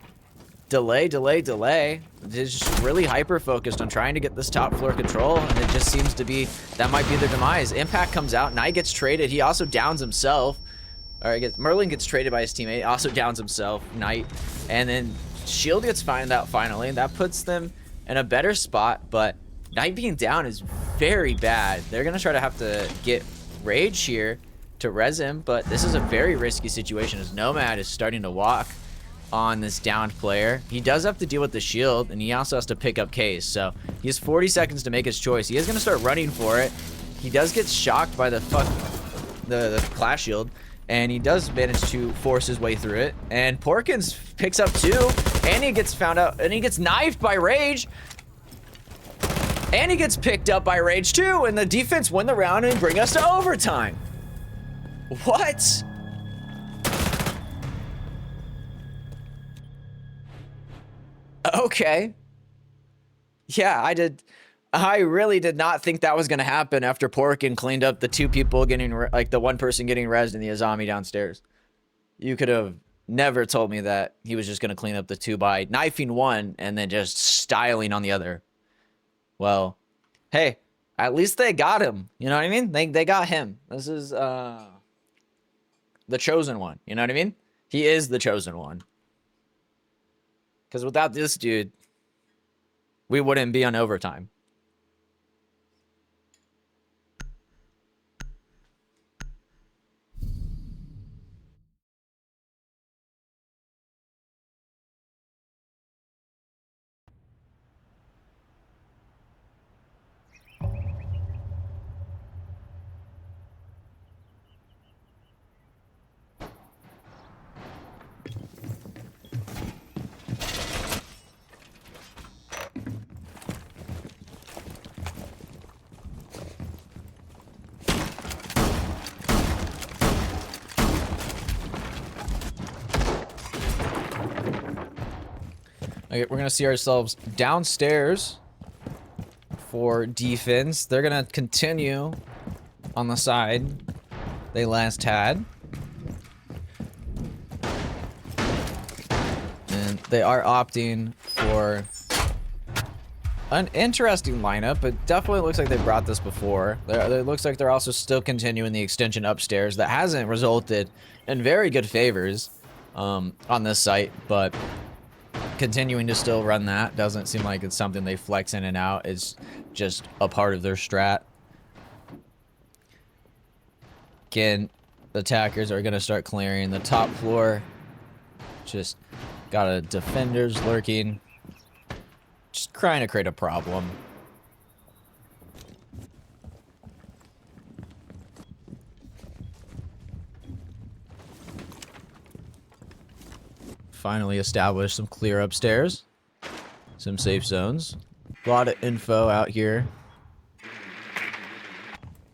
Delay, delay, delay. They're just really hyper-focused on trying to get this top floor control, and it just seems to be, that might be their demise. Impact comes out, Knight gets traded, he also downs himself. Or I guess Merlin gets traded by his teammate, also downs himself, Knight. And then Shield gets found out finally, and that puts them in a better spot, but Knight being down is very bad. They're gonna try to have to get Rage here to res him, but this is a very risky situation as Nomad is starting to walk on this downed player. He does have to deal with the shield, and he also has to pick up Case, so he has 40 seconds to make his choice. He is going to start running for it. He does get shocked by the clash shield, and he does manage to force his way through it, and Porkins picks up 2, and he gets found out, and he gets knifed by Rage, and he gets picked up by Rage too, and the defense win the round and bring us to overtime. What? Okay. Yeah, I really did not think that was going to happen after Porkin cleaned up the 2 people getting, like the 1 person getting rezzed and the Azami downstairs. You could have never told me that he was just going to clean up the 2 by knifing 1 and then just styling on the other. Well, hey, at least they got him. You know what I mean? They got him. This is the chosen one. You know what I mean? He is the chosen one. Because without this dude, we wouldn't be on overtime. Okay, we're going to see ourselves downstairs for defense. They're going to continue on the side they last had. And they are opting for an interesting lineup, but definitely looks like they brought this before. It looks like they're also still continuing the extension upstairs that hasn't resulted in very good favors on this site, but continuing to still run that doesn't seem like it's something they flex in and out. It's just a part of their strat. Again, the attackers are going to start clearing the top floor. Just got a defenders lurking. Just trying to create a problem. Finally established some clear upstairs. Some safe zones. A lot of info out here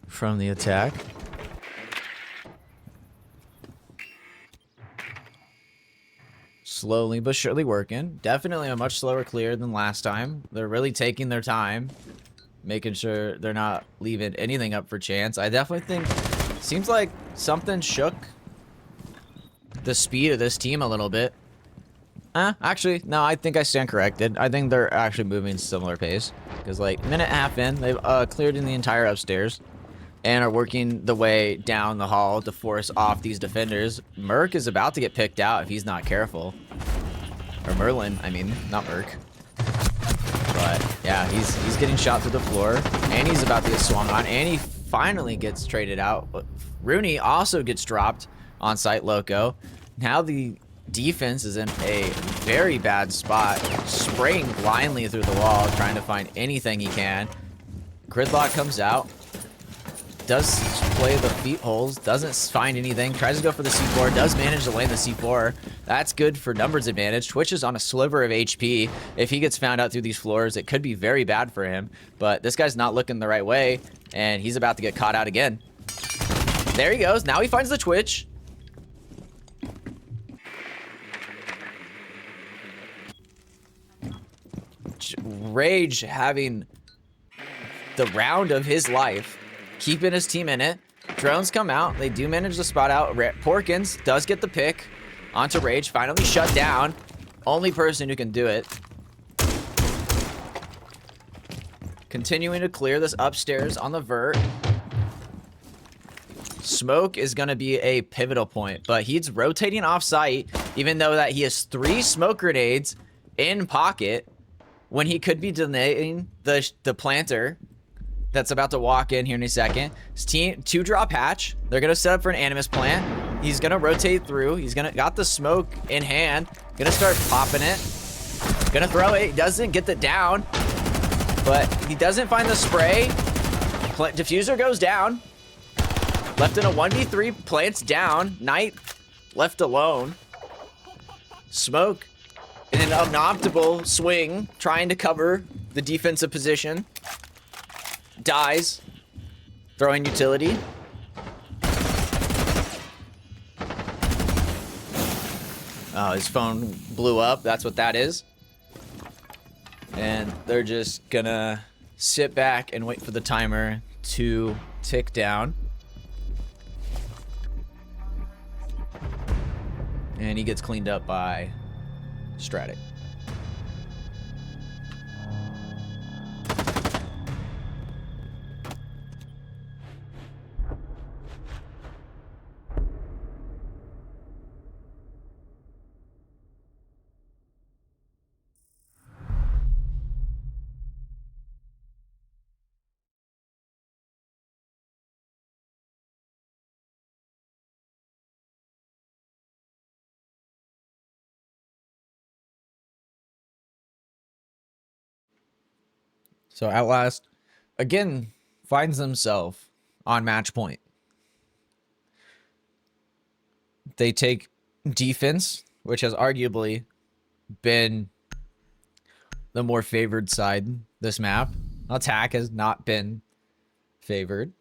from the attack. Slowly but surely working. Definitely a much slower clear than last time. They're really taking their time, making sure they're not leaving anything up for chance. I definitely think, seems like something shook the speed of this team a little bit. Actually, no, I think I stand corrected. I think they're actually moving similar pace. Because, like, minute and a half in, they've cleared in the entire upstairs. And are working the way down the hall to force off these defenders. Merc is about to get picked out if he's not careful. Or Merlin, I mean, not Merc. But, yeah, he's getting shot through the floor. And he's about to get swung on. And he finally gets traded out. Rooney also gets dropped on-site loco. Now the defense is in a very bad spot, spraying blindly through the wall, trying to find anything he can. Gridlock comes out, does play the feet holes, doesn't find anything, tries to go for the C4, does manage to land the C4. That's good for numbers advantage. Twitch is on a sliver of HP. If he gets found out through these floors, it could be very bad for him. But this guy's not looking the right way, and he's about to get caught out again. There he goes. Now he finds the Twitch. Rage having the round of his life, keeping his team in it. Drones come out. They do manage to spot out. Porkins does get the pick onto Rage. Finally shut down. Only person who can do it. Continuing to clear this upstairs on the vert. Smoke is going to be a pivotal point, but he's rotating off site, even though that he has 3 smoke grenades in pocket when he could be delaying the planter that's about to walk in here in a second. His team 2-drop hatch. They're gonna set up for an animus plant. He's gonna rotate through. He's got the smoke in hand. Gonna start popping it. Gonna throw it. He doesn't get the down, but he doesn't find the spray. Diffuser goes down. Left in a 1v3. Plants down. Knight left alone. Smoke in an unoptimal swing, trying to cover the defensive position. Dies. Throwing utility. Oh, his phone blew up. That's what that is. And they're just gonna sit back and wait for the timer to tick down. And he gets cleaned up by Stratic. So Outlast, again, finds themselves on match point. They take defense, which has arguably been the more favored side this map. Attack has not been favored.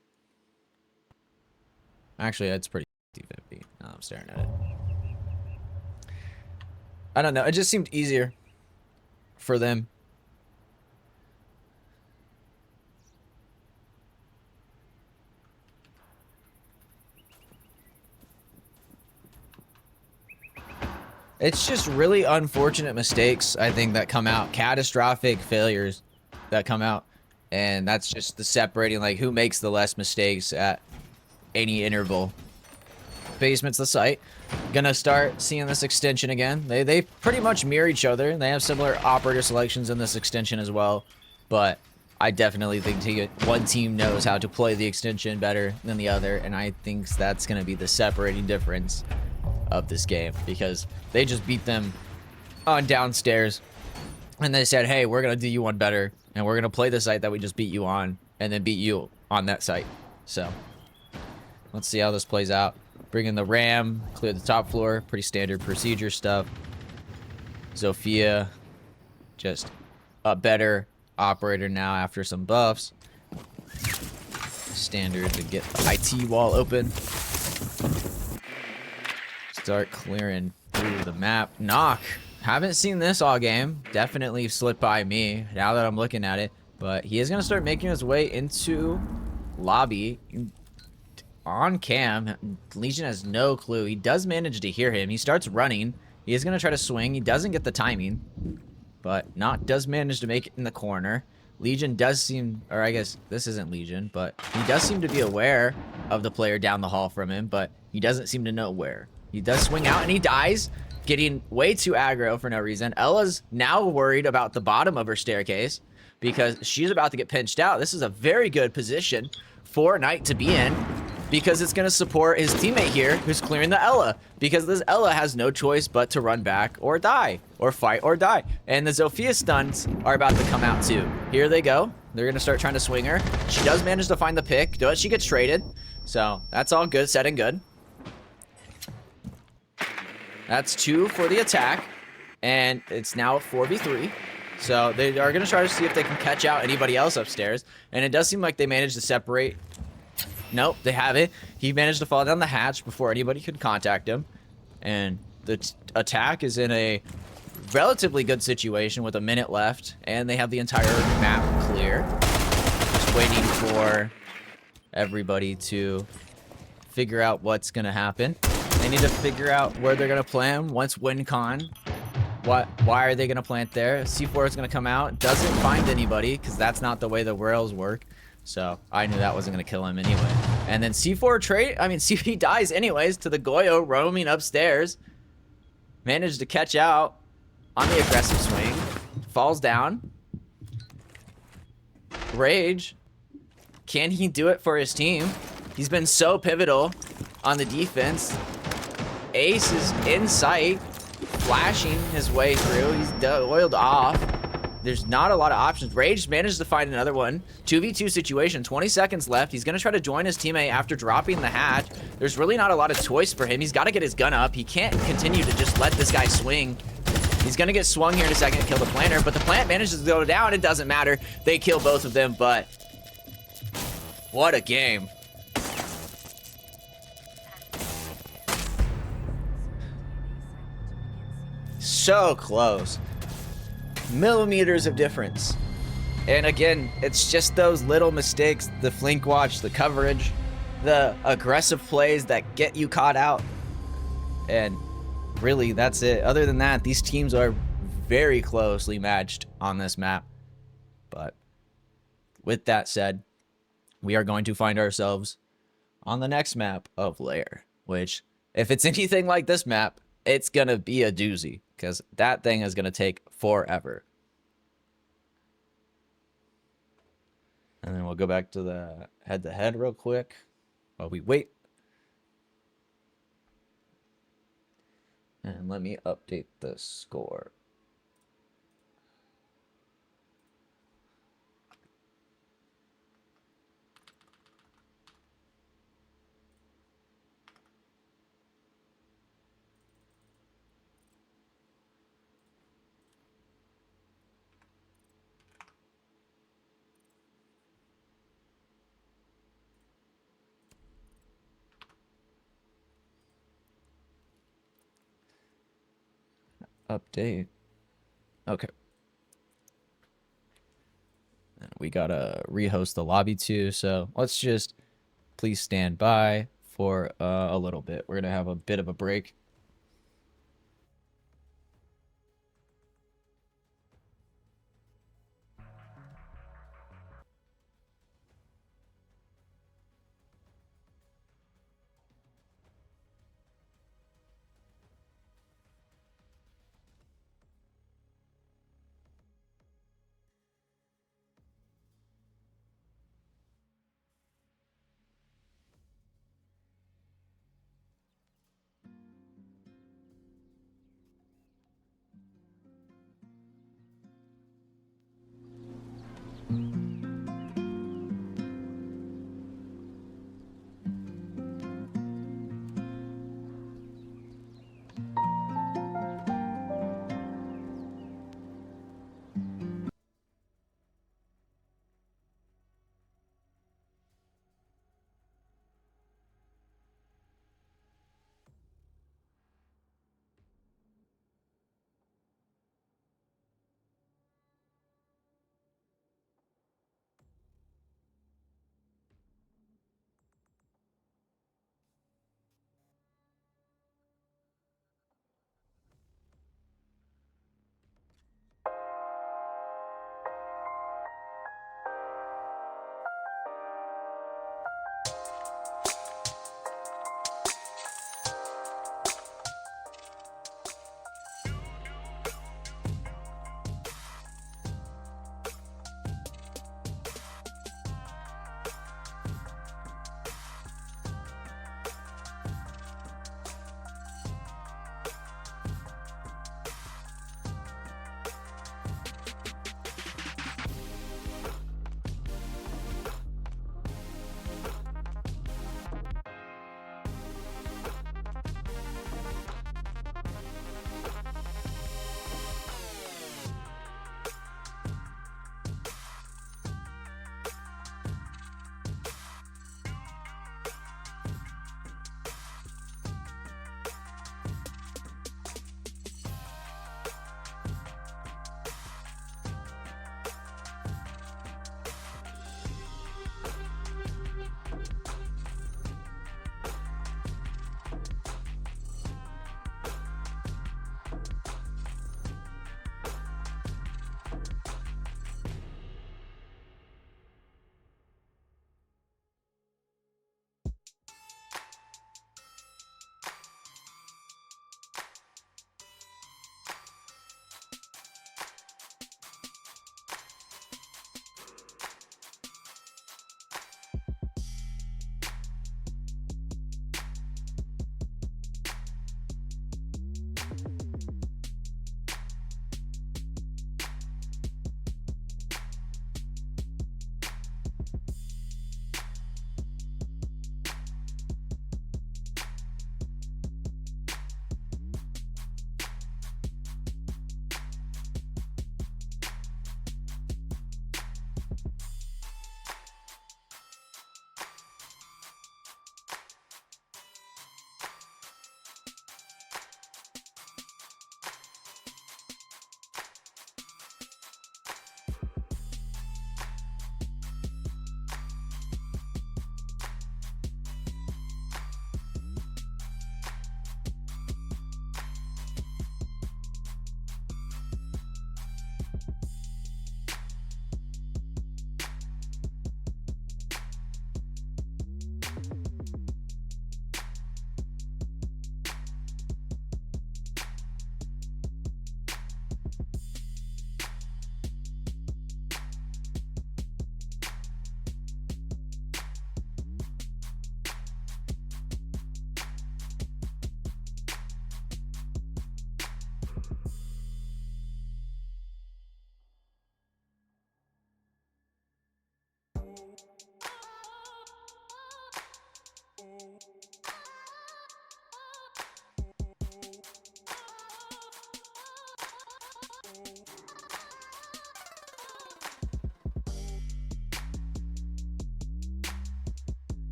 Actually, it's pretty 50-50. Now I'm staring at it. I don't know. It just seemed easier for them. It's just really unfortunate mistakes, I think, that come out. Catastrophic failures that come out. And that's just the separating, like, who makes the less mistakes at any interval. Basement's the site. Gonna start seeing this extension again. They pretty much mirror each other. They have similar operator selections in this extension as well. But I definitely think one team knows how to play the extension better than the other. And I think that's gonna be the separating difference of this game, because they just beat them on downstairs and they said, hey, we're gonna do you one better, and we're gonna play the site that we just beat you on and then beat you on that site. So let's see how this plays out. Bring in the ram, clear the top floor, pretty standard procedure stuff. Zofia, just a better operator now after some buffs. Standard to get the IT wall open. Start clearing through the map. Knock. Haven't seen this all game. Definitely slipped by me now that I'm looking at it. But he is going to start making his way into lobby. On cam. Legion has no clue. He does manage to hear him. He starts running. He is going to try to swing. He doesn't get the timing. But Knock does manage to make it in the corner. Legion does seem, or I guess this isn't Legion, but he does seem to be aware of the player down the hall from him, but he doesn't seem to know where. He does swing out and he dies, getting way too aggro for no reason. Ella's now worried about the bottom of her staircase because she's about to get pinched out. This is a very good position for Knight to be in. because it's going to support his teammate here who's clearing the Ella, because this Ella has no choice but to run back or die, or fight or die. And the Zofia stuns are about to come out too. Here they go. They're going to start trying to swing her. She does manage to find the pick. She gets traded. So that's all good, set and good. That's 2 for the attack. And it's now a 4v3. So they are going to try to see if they can catch out anybody else upstairs. And it does seem like they managed to separate. Nope, they haven't. He managed to fall down the hatch before anybody could contact him. And the attack is in a relatively good situation with a minute left. And they have the entire map clear. Just waiting for everybody to figure out what's going to happen. They need to figure out where they're going to plan once WinCon. Why are they going to plant there? C4 is going to come out. Doesn't find anybody because that's not the way the rails work. So I knew that wasn't going to kill him anyway. And then CP dies anyways to the Goyo roaming upstairs. Managed to catch out on the aggressive swing. Falls down. Rage. Can he do it for his team? He's been so pivotal on the defense. Ace is in sight. Flashing his way through. He's oiled off. There's not a lot of options. Rage managed to find another one. 2v2 situation. 20 seconds left. He's going to try to join his teammate after dropping the hatch. There's really not a lot of choice for him. He's got to get his gun up. He can't continue to just let this guy swing. He's going to get swung here in a second to kill the planter, but the plant manages to go down. It doesn't matter. They kill both of them, but what a game. So close. Millimeters of difference. And again, it's just those little mistakes, the flank watch, the coverage, the aggressive plays that get you caught out. And really, that's it. Other than that, these teams are very closely matched on this map. But with that said, we are going to find ourselves on the next map of Lair, which, if it's anything like this map, it's going to be a doozy, because that thing is going to take forever. And then we'll go back to the head-to-head real quick while we wait. And let me update the score. Update. Okay. We gotta rehost the lobby too, so let's just please stand by for a little bit. We're gonna have a bit of a break.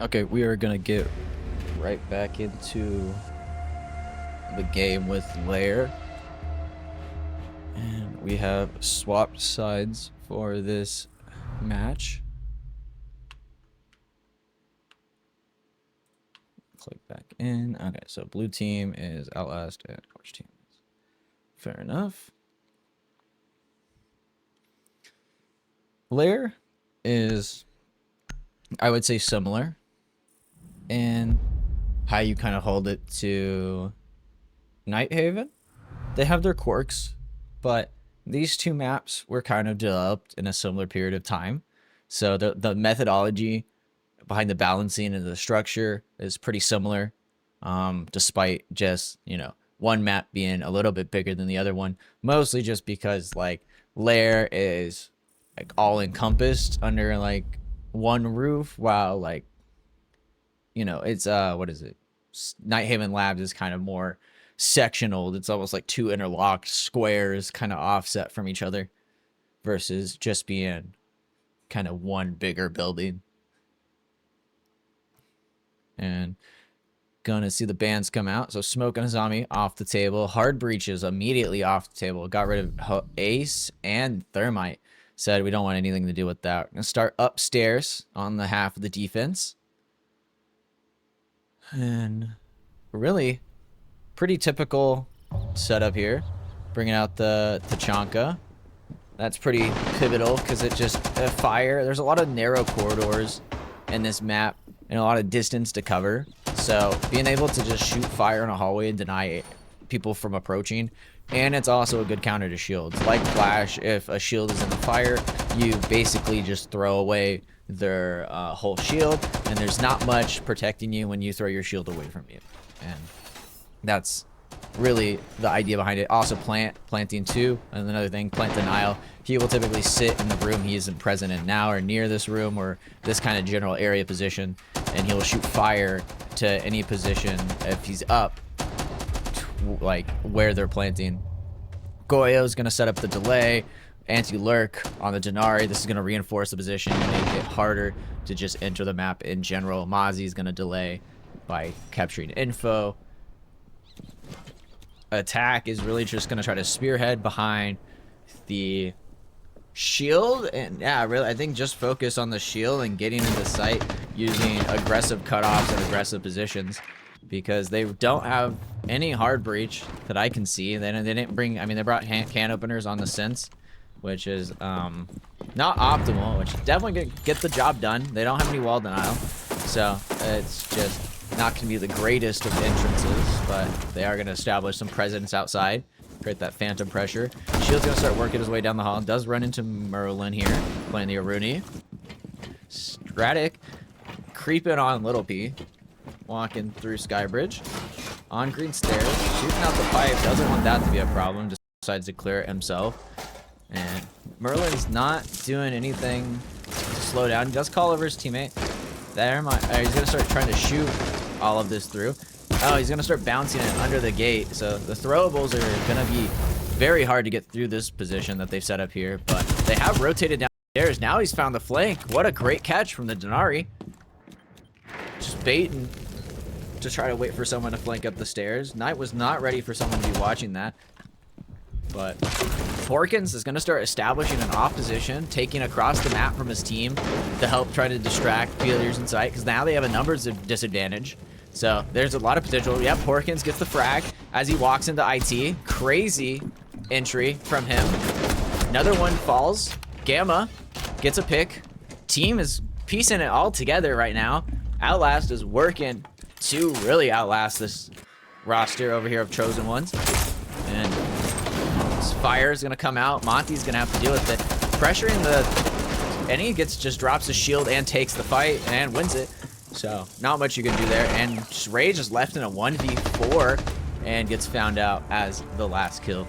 Okay, we are gonna get right back into the game with Lair. And we have swapped sides for this match. Click back in. Okay, so blue team is Outlast and orange team is. Fair enough. Lair is, I would say, similar in how you kind of hold it to Nighthaven. They have their quirks, but these two maps were kind of developed in a similar period of time. So the methodology behind the balancing and the structure is pretty similar, despite just, you know, one map being a little bit bigger than the other one, mostly just because like Lair is like all encompassed under like one roof, while like, you know, it's what is it, Nighthaven Labs is kind of more sectional. It's almost like two interlocked squares kind of offset from each other versus just being kind of one bigger building. And gonna see the bands come out. So Smoke and Zombie off the table. Hard Breaches immediately off the table. Got rid of Ace and Thermite. Said we don't want anything to do with that. Gonna start upstairs on the half of the defense. And really pretty typical setup here. Bringing out the Tachanka. That's pretty pivotal because it just fire. There's a lot of narrow corridors in this map and a lot of distance to cover. So being able to just shoot fire in a hallway and deny people from approaching. And it's also a good counter to shields. Like Flash, if a shield is in the fire, you basically just throw away their whole shield. And there's not much protecting you when you throw your shield away from you. And that's really the idea behind it. Also planting too, and another thing, plant denial. He will typically sit in the room he isn't present in now, or near this room or this kind of general area position, and he will shoot fire to any position if he's up, like where they're planting. Goyo's gonna set up the delay, anti-lurk on the Denari. This is gonna reinforce the position and make it harder to just enter the map in general. Mozzie is gonna delay by capturing info. Attack is really just going to try to spearhead behind the shield, and yeah, really I think just focus on the shield and getting into sight using aggressive cutoffs and aggressive positions, because they don't have any hard breach that I can see. They didn't bring, I mean, they brought can openers on the sense, which is not optimal, which definitely gonna get the job done. They don't have any wall denial, so it's just not going to be the greatest of entrances, but they are going to establish some presence outside, create that phantom pressure. Shield's going to start working his way down the hall. Does run into Merlin here, playing the Aruni. Stratic creeping on Little P, walking through Skybridge. On green stairs, shooting out the pipe. Doesn't want that to be a problem, just decides to clear it himself. And Merlin's not doing anything to slow down. He does call over his teammate. There, he's going to start trying to shoot all of this through. Oh, he's going to start bouncing it under the gate. So the throwables are going to be very hard to get through this position that they've set up here. But they have rotated downstairs. Now he's found the flank. What a great catch from the Denari. Just baiting to try to wait for someone to flank up the stairs. Knight was not ready for someone to be watching that. But Porkins is going to start establishing an off position, taking across the map from his team to help try to distract failures in sight, because now they have a numbers disadvantage. So there's a lot of potential. Yep, Porkins gets the frag as he walks into IT. Crazy entry from him. Another one falls. Gamma gets a pick. Team is piecing it all together right now. Outlast is working to really outlast this roster over here of Chosen Ones. And fire is going to come out. Monty's going to have to deal with it. Pressuring and he just drops his shield and takes the fight and wins it. So not much you can do there. And Rage is left in a 1v4 and gets found out as the last kill.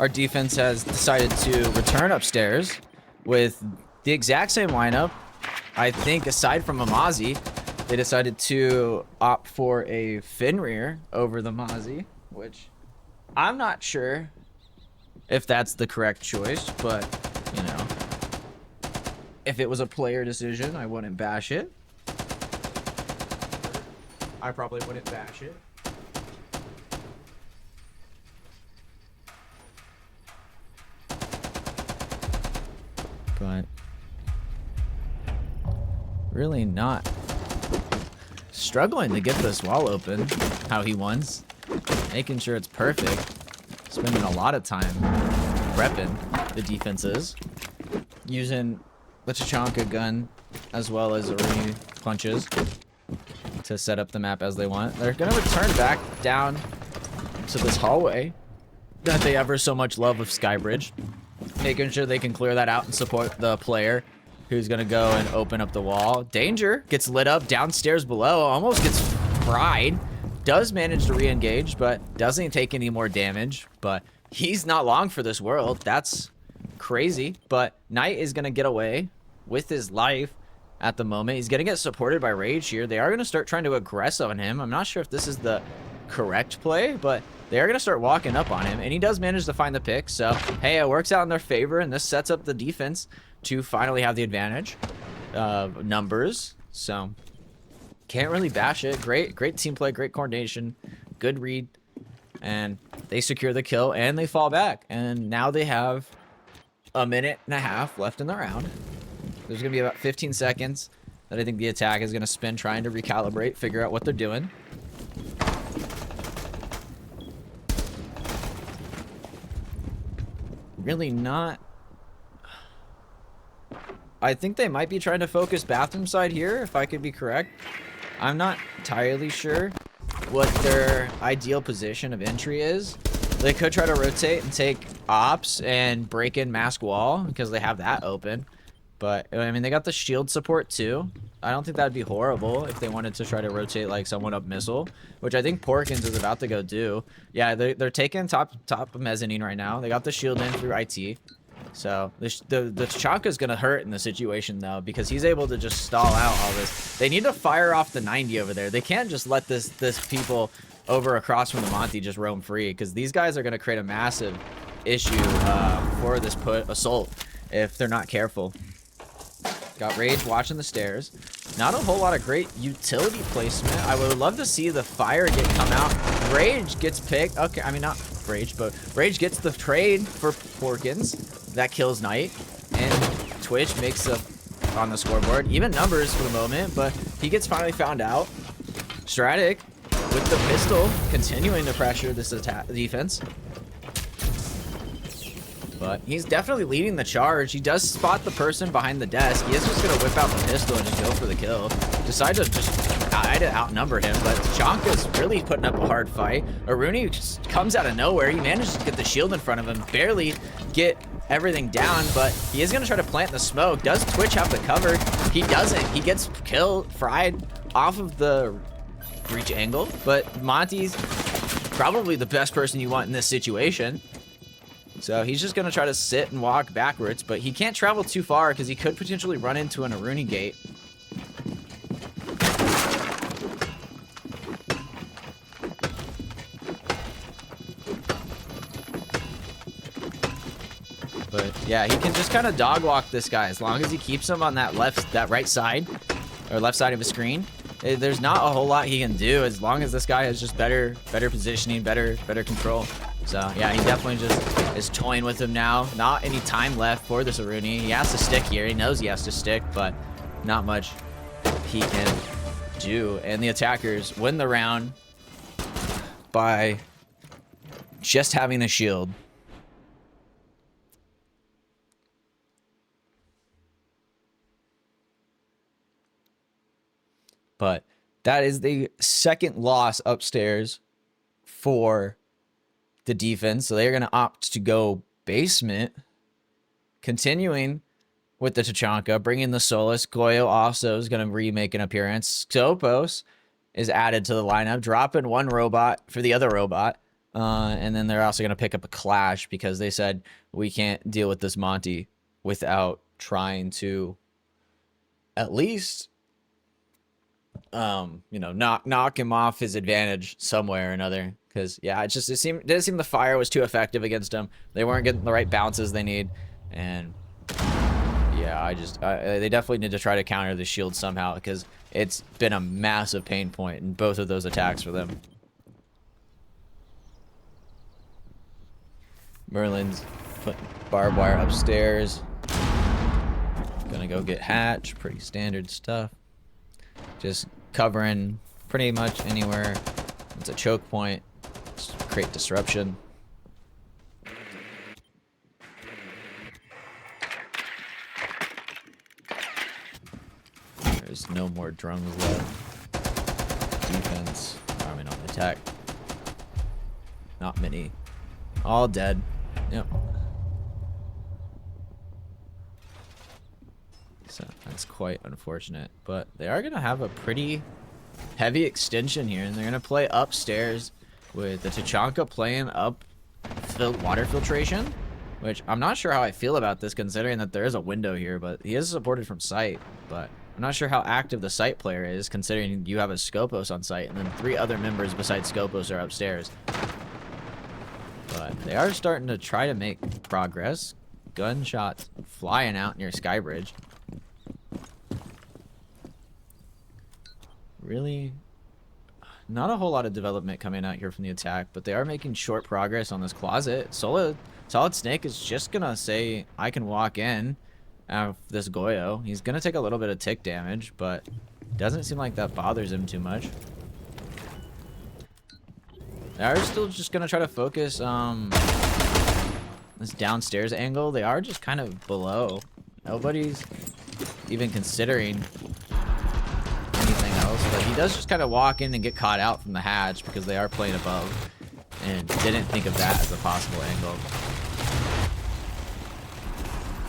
our defense has decided to return upstairs with the exact same lineup. I think aside from a Mozzie, they decided to opt for a Fenrir over the Mozzie, which I'm not sure if that's the correct choice, but, you know, if it was a player decision, I wouldn't bash it. I probably wouldn't bash it. But really not struggling to get this wall open how he wants. Making sure it's perfect. Spending a lot of time prepping the defenses. Using the Tachanka gun as well as Aruni punches to set up the map as they want. They're going to return back down to this hallway that they ever so much love of Skybridge. Making sure they can clear that out and support the player who's going to go and open up the wall. Danger gets lit up downstairs below. Almost gets fried. Does manage to re-engage, but doesn't take any more damage. But he's not long for this world. That's crazy. But Knight is going to get away with his life at the moment. He's going to get supported by Rage here. They are going to start trying to aggress on him. I'm not sure if this is the correct play, but they are going to start walking up on him. And he does manage to find the pick. So, hey, it works out in their favor. And this sets up the defense to finally have the advantage of numbers. So, can't really bash it. Great team play, great coordination, good read. And they secure the kill and they fall back. And now they have a minute and a half left in the round. There's going to be about 15 seconds that I think the attack is going to spend trying to recalibrate, figure out what they're doing. Really not. I think they might be trying to focus bathroom side here, if I could be correct. I'm not entirely sure what their ideal position of entry is. They could try to rotate and take ops and break in mask wall because they have that open. But, I mean, they got the shield support too. I don't think that'd be horrible if they wanted to try to rotate like someone up missile, which I think Porkins is about to go do. Yeah, they're taking top of mezzanine right now. They got the shield in through IT. So the Tachanka's gonna hurt in the situation though, because he's able to just stall out all this. They need to fire off the 90 over there. They can't just let this people over across from the Monty just roam free, because these guys are gonna create a massive issue for this assault if they're not careful. Got Rage watching the stairs. Not a whole lot of great utility placement. I would love to see the fire come out. Rage gets picked. Okay, I mean not Rage, but Rage gets the trade for Porkins. That kills Knight. And Twitch makes a on the scoreboard. Even numbers for the moment, but he gets finally found out. Stratic with the pistol continuing to pressure this defense. But he's definitely leading the charge. He does spot the person behind the desk. He is just going to whip out the pistol and just go for the kill. Decide to just try to outnumber him, but Tachanka's really putting up a hard fight. Aruni just comes out of nowhere. He manages to get the shield in front of him, barely get everything down, but he is going to try to plant the smoke. Does Twitch have the cover? He doesn't. He gets killed, fried off of the breach angle, but Monty's probably the best person you want in this situation. So he's just going to try to sit and walk backwards, but he can't travel too far because he could potentially run into an Aruni gate. But yeah, he can just kind of dog walk this guy as long as he keeps him on that right side, or left side of his screen. There's not a whole lot he can do as long as this guy has just better positioning, better control. So yeah, he definitely just is toying with him now. Not any time left for this Aruni. He has to stick here. He knows he has to stick, but not much he can do. And the attackers win the round by just having a shield. But that is the second loss upstairs for the defense. So they're going to opt to go basement. Continuing with the Tachanka, bringing the Solus. Goyo also is going to remake an appearance. Topos is added to the lineup, dropping one robot for the other robot. And then they're also going to pick up a clash because they said we can't deal with this Monty without trying to at least knock him off his advantage somewhere or another. Because yeah, it didn't seem the fire was too effective against him. They weren't getting the right bounces they need, and yeah, they definitely need to try to counter the shield somehow because it's been a massive pain point in both of those attacks for them. Merlin's putting barbed wire upstairs. Gonna go get hatch. Pretty standard stuff. Just covering pretty much anywhere. It's a choke point. Just create disruption. There's no more drums left. Defense. I mean, on attack. Not many. All dead. Yep. So that's quite unfortunate. But they are going to have a pretty heavy extension here. And they're going to play upstairs with the Tachanka playing up water filtration. Which I'm not sure how I feel about this considering that there is a window here. But he is supported from site. But I'm not sure how active the site player is considering you have a Scopos on site. And then 3 other members besides Scopos are upstairs. But they are starting to try to make progress. Gunshots flying out near Skybridge. Really, not a whole lot of development coming out here from the attack, but they are making short progress on this closet. Solid Snake is just gonna say, I can walk in out of this Goyo. He's gonna take a little bit of tick damage, but doesn't seem like that bothers him too much. They are still just gonna try to focus this downstairs angle. They are just kind of below. Nobody's even considering anything else, but he does just kind of walk in and get caught out from the hatch because they are playing above and didn't think of that as a possible angle.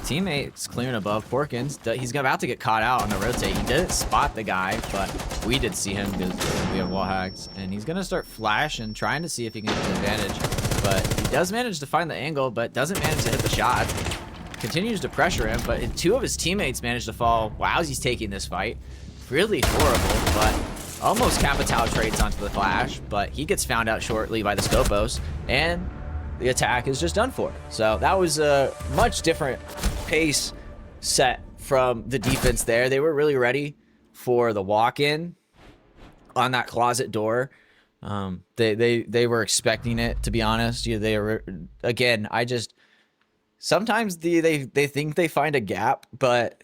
Teammates clearing above. Porkins, he's about to get caught out on the rotate. He didn't spot the guy, but we did see him because we have wall hacks. And he's going to start flashing, trying to see if he can get the advantage. But he does manage to find the angle, but doesn't manage to hit the shot. Continues to pressure him, but 2 of his teammates manage to fall. Wowzy's taking this fight. Really horrible, but almost Capital trades onto the flash. But he gets found out shortly by the Scopos, and the attack is just done for. So that was a much different pace set from the defense there. They were really ready for the walk-in on that closet door. They were expecting it, to be honest. Yeah, they were, again, sometimes they think they find a gap, but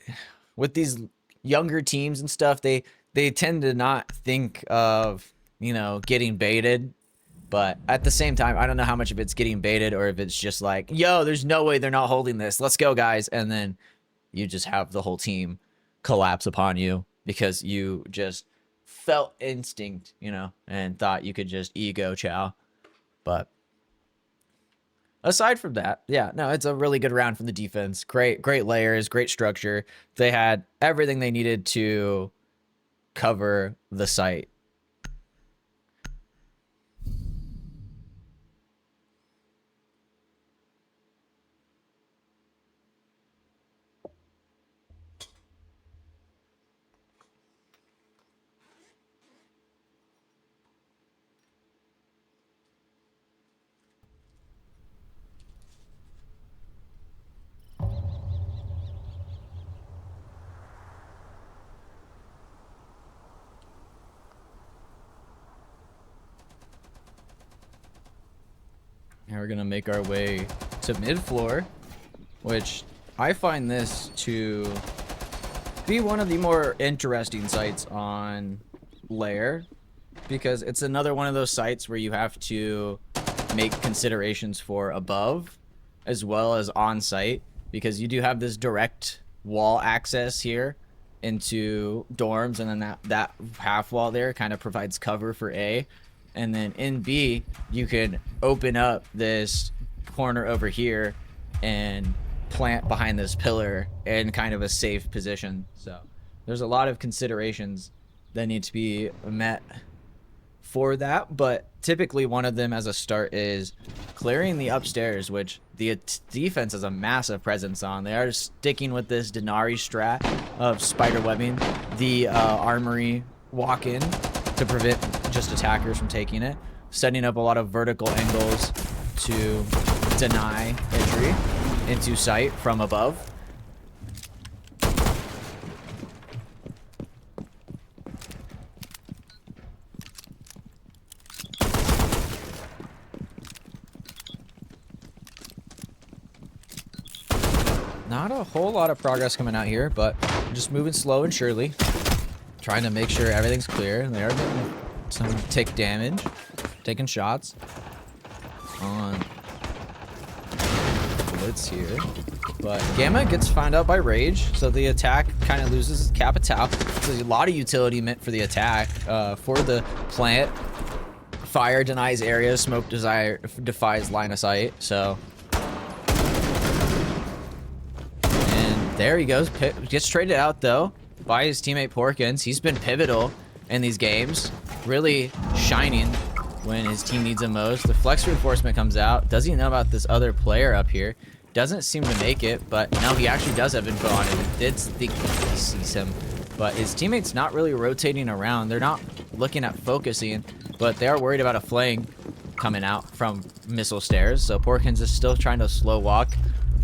with these younger teams and stuff, they tend to not think of, getting baited. But at the same time, I don't know how much of it's getting baited or if it's just like, yo, there's no way they're not holding this. Let's go, guys. And then you just have the whole team collapse upon you because you just felt instinct, and thought you could just ego chow. But aside from that, yeah, no, it's a really good round from the defense. Great layers, great structure. They had everything they needed to cover the site. Now we're going to make our way to mid-floor, which I find this to be one of the more interesting sites on Lair, because it's another one of those sites where you have to make considerations for above as well as on-site, because you do have this direct wall access here into dorms, and then that half wall there kind of provides cover for A. And then in B, you can open up this corner over here and plant behind this pillar in kind of a safe position. So there's a lot of considerations that need to be met for that, but typically one of them as a start is clearing the upstairs, which the defense has a massive presence on. They are sticking with this Denari strat of spider webbing the armory walk-in to prevent just attackers from taking it, setting up a lot of vertical angles to deny entry into sight from above. Not a whole lot of progress coming out here, but just moving slow and surely. Trying to make sure everything's clear. And they are getting some tick damage. Taking shots on Blitz here. But Gamma gets found out by Rage, so the attack kind of loses Capital. So a lot of utility meant for the attack. For the plant, fire denies area, smoke defies line of sight, so... There he goes. Gets traded out, though, by his teammate Porkins. He's been pivotal in these games. Really shining when his team needs him most. The flex reinforcement comes out. Does he know about this other player up here? Doesn't seem to make it, but no, he actually does have info on him. He did think he sees him, but his teammate's not really rotating around. They're not looking at focusing, but they are worried about a flank coming out from missile stairs. So Porkins is still trying to slow walk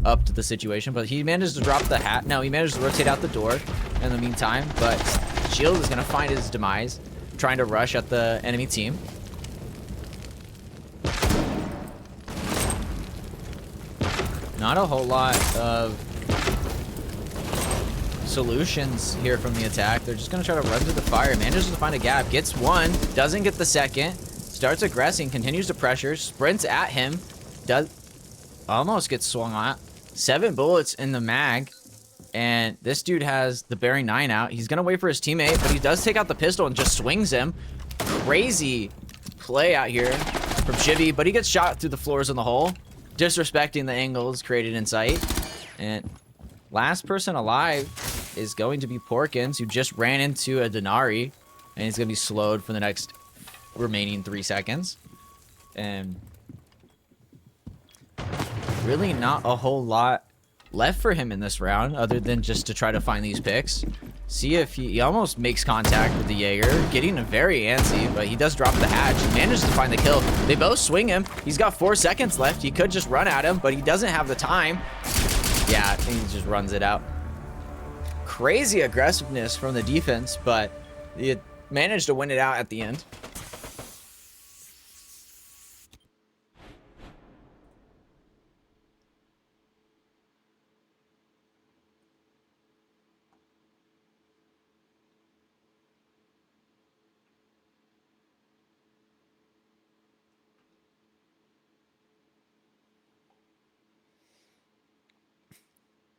up to the situation, but he managed to drop the hat. No, he managed to rotate out the door in the meantime, but Shield is going to find his demise, trying to rush at the enemy team. Not a whole lot of solutions here from the attack. They're just going to try to run through the fire. Manages to find a gap, gets one, doesn't get the second, starts aggressing, continues to pressure, sprints at him, almost gets swung on. 7 bullets in the mag, and this dude has the bearing 9 out. He's gonna wait for his teammate, but he does take out the pistol and just swings him. Crazy play out here from Shivy, but he gets shot through the floors in the hole, disrespecting the angles created in sight. And last person alive is going to be Porkins, who just ran into a Denari, and he's gonna be slowed for the next remaining 3 seconds. And really not a whole lot left for him in this round, other than just to try to find these picks. See if he almost makes contact with the Jaeger, getting very antsy, but he does drop the hatch. He manages to find the kill. They both swing him. He's got 4 seconds left. He could just run at him, but he doesn't have the time. Yeah, he just runs it out. Crazy aggressiveness from the defense, but he managed to win it out at the end.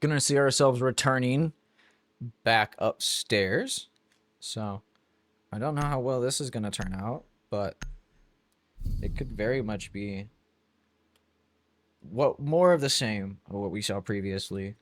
Gonna see ourselves returning back upstairs, so I don't know how well this is gonna turn out, but it could very much be what more of the same of what we saw previously.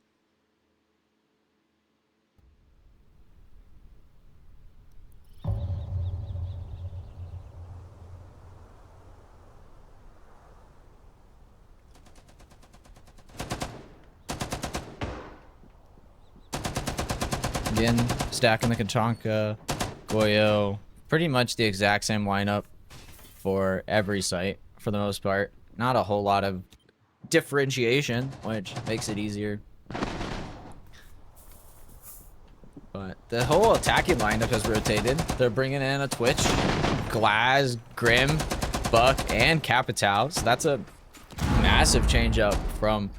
Again, stacking the Kachanka, Goyo, pretty much the exact same lineup for every site for the most part. Not a whole lot of differentiation, which makes it easier. But the whole attacking lineup has rotated. They're bringing in a Twitch, Glass, Grim, Buck, and Capital. So that's a massive change up from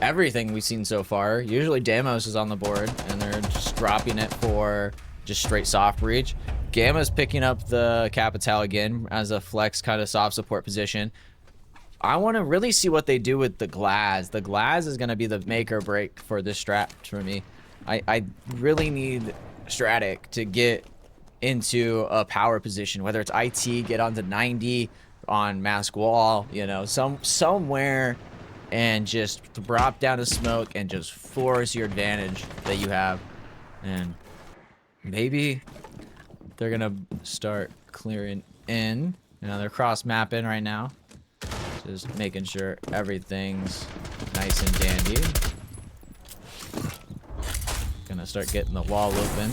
everything we've seen so far. Usually Damos is on the board, and they're just dropping it for just straight soft breach. Gamma's picking up the Capital again as a flex kind of soft support position. I want to really see what they do with the Glass. The Glass is going to be the make or break for this strat for me. I really need Stratic to get into a power position, whether it's IT, get onto 90 on mask wall, you know, somewhere, and just drop down a smoke and just force your advantage that you have. And maybe they're gonna start clearing in. You know, they're cross mapping right now. Just making sure everything's nice and dandy. Gonna start getting the wall open.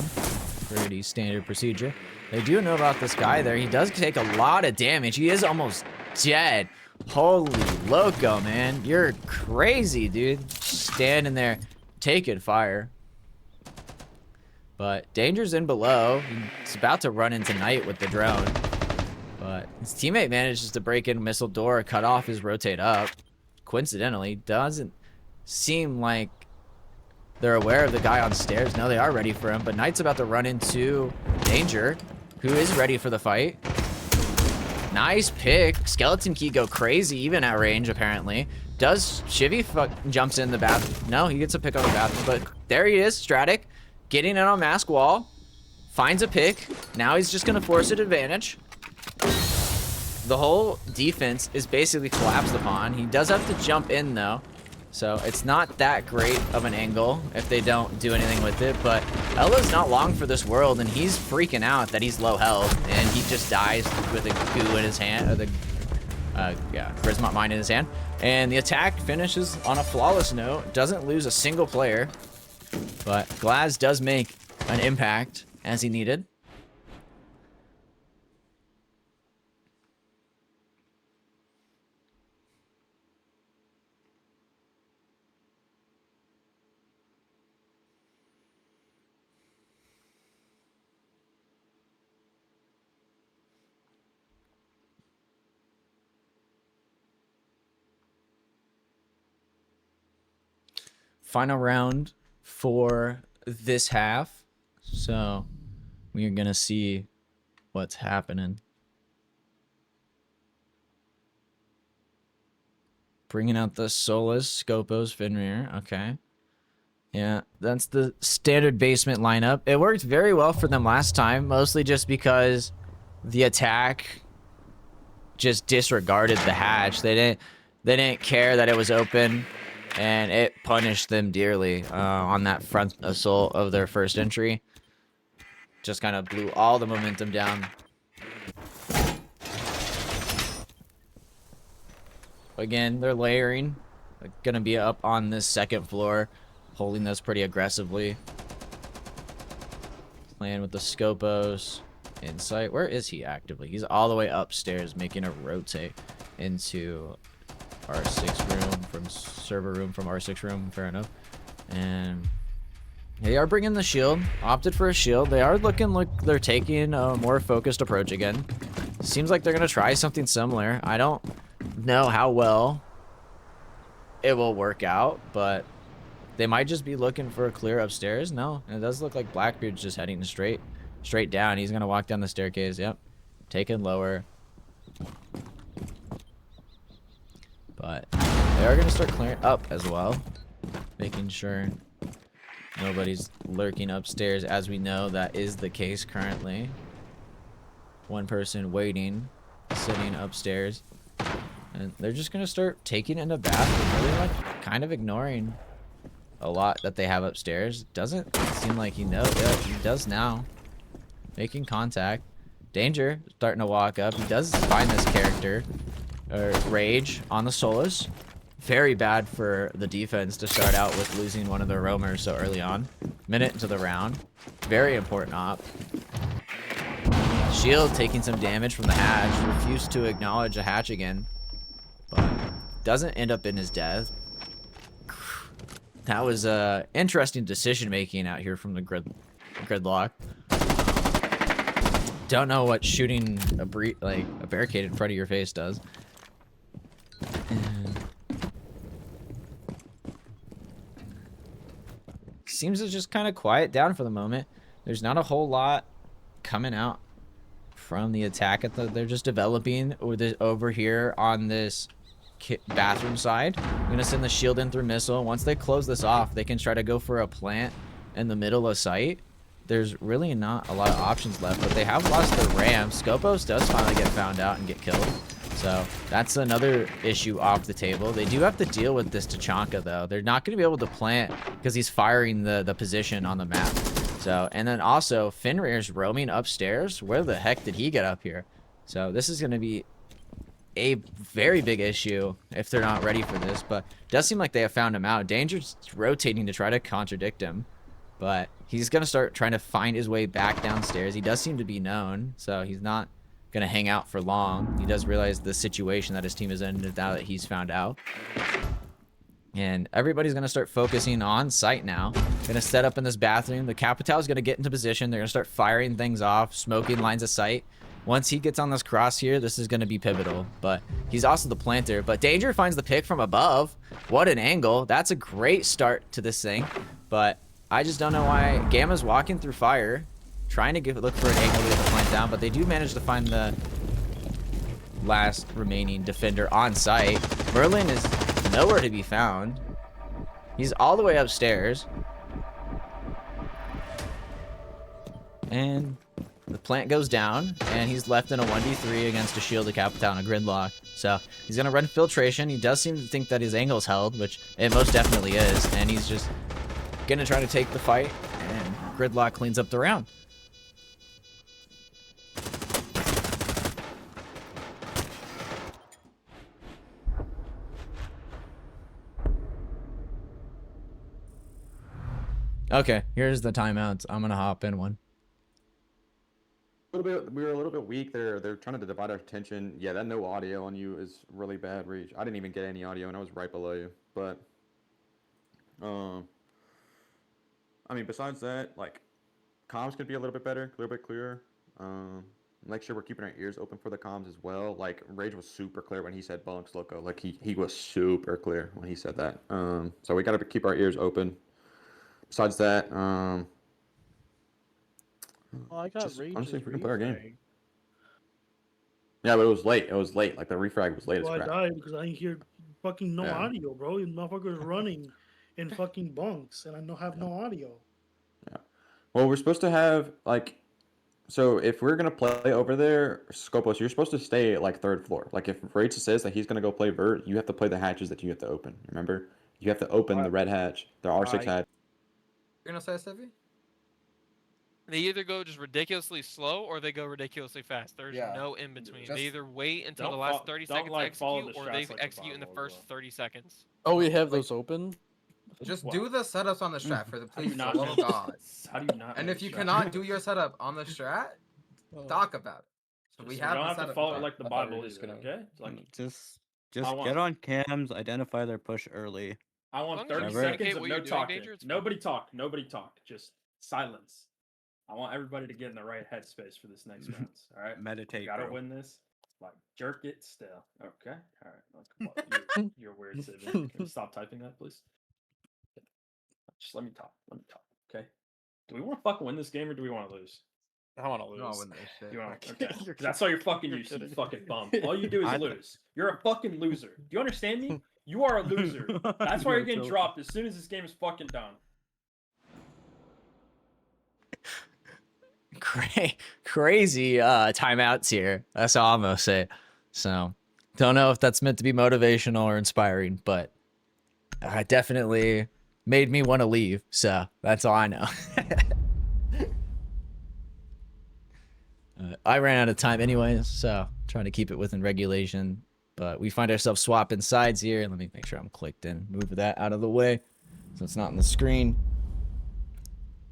Pretty standard procedure. They do know about this guy there. He does take a lot of damage. He is almost dead. Holy loco, man. You're crazy, dude. Standing there, taking fire. But Danger's in below. He's about to run into Knight with the drone. But his teammate manages to break in missile door, cut off his rotate up. Coincidentally, doesn't seem like they're aware of the guy on stairs. No, they are ready for him. But Knight's about to run into Danger, who is ready for the fight. Nice pick. Skeleton Key go crazy even at range, apparently. Does Shivy jumps in the bathroom? No, he gets a pick on the bathroom. But there he is, Stratic, getting in on mask wall. Finds a pick. Now he's just going to force an advantage. The whole defense is basically collapsed upon. He does have to jump in, though. So it's not that great of an angle if they don't do anything with it. But Ella's not long for this world, and he's freaking out that he's low health, and he just dies with a goo in his hand, or the charisma mine in his hand. And the attack finishes on a flawless note. Doesn't lose a single player, but Glaz does make an impact as he needed. Final round for this half. So we are going to see what's happening. Bringing out the Solus, Scopos, Fenrir. Okay. Yeah, that's the standard basement lineup. It worked very well for them last time, mostly just because the attack just disregarded the hatch. They didn't care that it was open. And it punished them dearly on that front assault of their first entry. Just kind of blew all the momentum down. Again, they're layering. They're going to be up on this second floor, holding this pretty aggressively. Playing with the Scopos in sight. Where is he actively? He's all the way upstairs, making a rotate into R6 room from server room from R6 room. Fair enough. And they are bringing the shield. Opted for a shield. They are looking like they're taking a more focused approach again. Seems like they're going to try something similar. I don't know how well it will work out, but they might just be looking for a clear upstairs. No, it does look like Blackbeard's just heading straight down. He's going to walk down the staircase. Yep. Taking lower. But they are going to start clearing up as well. Making sure nobody's lurking upstairs. As we know, that is the case currently. One person waiting, sitting upstairs. And they're just going to start taking in the bathroom. Really like kind of ignoring a lot that they have upstairs. Doesn't seem like he knows. Yeah, he does now. Making contact. Danger starting to walk up. He does find this character. Rage on the Solus. Very bad for the defense to start out with losing one of their roamers so early on. Minute into the round. Very important op. Shield taking some damage from the hatch. Refused to acknowledge a hatch again. But doesn't end up in his death. That was interesting decision making out here from the gridlock. Don't know what shooting a barricade in front of your face does. Seems to just kind of quiet down for the moment. There's not a whole lot coming out from the attack. They're just developing over here on this bathroom side. I'm gonna send the shield in through missile. Once they close this off, they can try to go for a plant in the middle of site. There's really not a lot of options left, but they have lost their ram. Scopos does finally get found out and get killed. So that's another issue off the table. They do have to deal with this Tachanka, though. They're not going to be able to plant because he's firing the position on the map. So, and then also Fenrir's roaming upstairs. Where the heck did he get up here? So this is going to be a very big issue if they're not ready for this, but it does seem like they have found him out. Danger's rotating to try to contradict him, but he's going to start trying to find his way back downstairs. He does seem to be known, so he's not going to hang out for long. He does realize the situation that his team is in now that he's found out. And everybody's going to start focusing on site now. Going to set up in this bathroom. The Capital is going to get into position. They're going to start firing things off, smoking lines of sight. Once he gets on this cross here, this is going to be pivotal. But he's also the planter. But Danger finds the pick from above. What an angle. That's a great start to this thing. But I just don't know why Gamma's walking through fire, trying to look for an angle to get the plant down. But they do manage to find the last remaining defender on site. Merlin is nowhere to be found. He's all the way upstairs. And the plant goes down, and he's left in a 1v3 against a shielded Capital and a gridlock. So he's going to run filtration. He does seem to think that his angle's held, which it most definitely is. And he's just going to try to take the fight, and gridlock cleans up the round. Okay, here's the timeouts. I'm gonna hop in one. We were a little bit weak. They're trying to divide our attention. Yeah, that no audio on you is really bad reach. I didn't even get any audio, and I was right below you. But, I mean, besides that, like, comms could be a little bit better, a little bit clearer. Make sure we're keeping our ears open for the comms as well. Like, Rage was super clear when he said Bunks Loco. Like, he was super clear when he said that. So we gotta keep our ears open. Besides that, Well, I got just Rage's honestly, if we can play our game. refrag. Yeah, but it was late. It was late. Like the refrag was late as Well, I crap. died because I didn't hear fucking no Yeah. audio, bro. The motherfucker's running in fucking bunks, and I don't have no audio. Well, we're supposed to have like, so if we're gonna play over there, Scopus, you're supposed to stay at like third floor. Like if Rage says that he's gonna go play vert, you have to play the hatches that you have to open. Remember, you have to open the red hatch, the R6 hatch. You're gonna say Stevie? They either go just ridiculously slow or they go ridiculously fast. There's Yeah. no in between. Just- They either wait until Don't the last fo- 30 don't, seconds like, to follow execute, the or they shots like the execute in the Bible first as well. 30 seconds. Oh, we have those open? Just What? do the setups on the strat for the How do you please, not for the love know? of God. How do you not? And know if the you strat? cannot do your setup on the strat, talk about it. So we Just- have don't the have to setup follow it done. like the I thought we Bible were just either, gonna- okay? It's like Just want- get on cams, identify their push early. I As want long as you 30 communicate seconds of what no you're doing, talking. Danger, it's fine. Nobody talk. Nobody talk. Just silence. I want everybody to get in the right headspace for this next round. All right. Meditate, Gotta bro. win this. Like jerk it still. Okay. All right. You're weird, Sydney. Can you stop typing that, please? Just let me talk. Let me talk. Okay. Do we want to fucking win this game or do we want to lose? I want to You wanna lose. win this shit. You want to? You're Okay. 'Cause kidding. that's all you're fucking You're used to. You kidding. fucking bum. All you do is I- lose. You're a fucking loser. Do you understand me? You are a loser. That's why you're getting dropped as soon as this game is fucking done. Crazy timeouts here. That's all I'm gonna say. So, don't know if that's meant to be motivational or inspiring, but definitely made me want to leave. So that's all I know. I ran out of time anyways, so trying to keep it within regulation. But we find ourselves swapping sides here. Let me make sure I'm clicked in. Move that out of the way so it's not on the screen.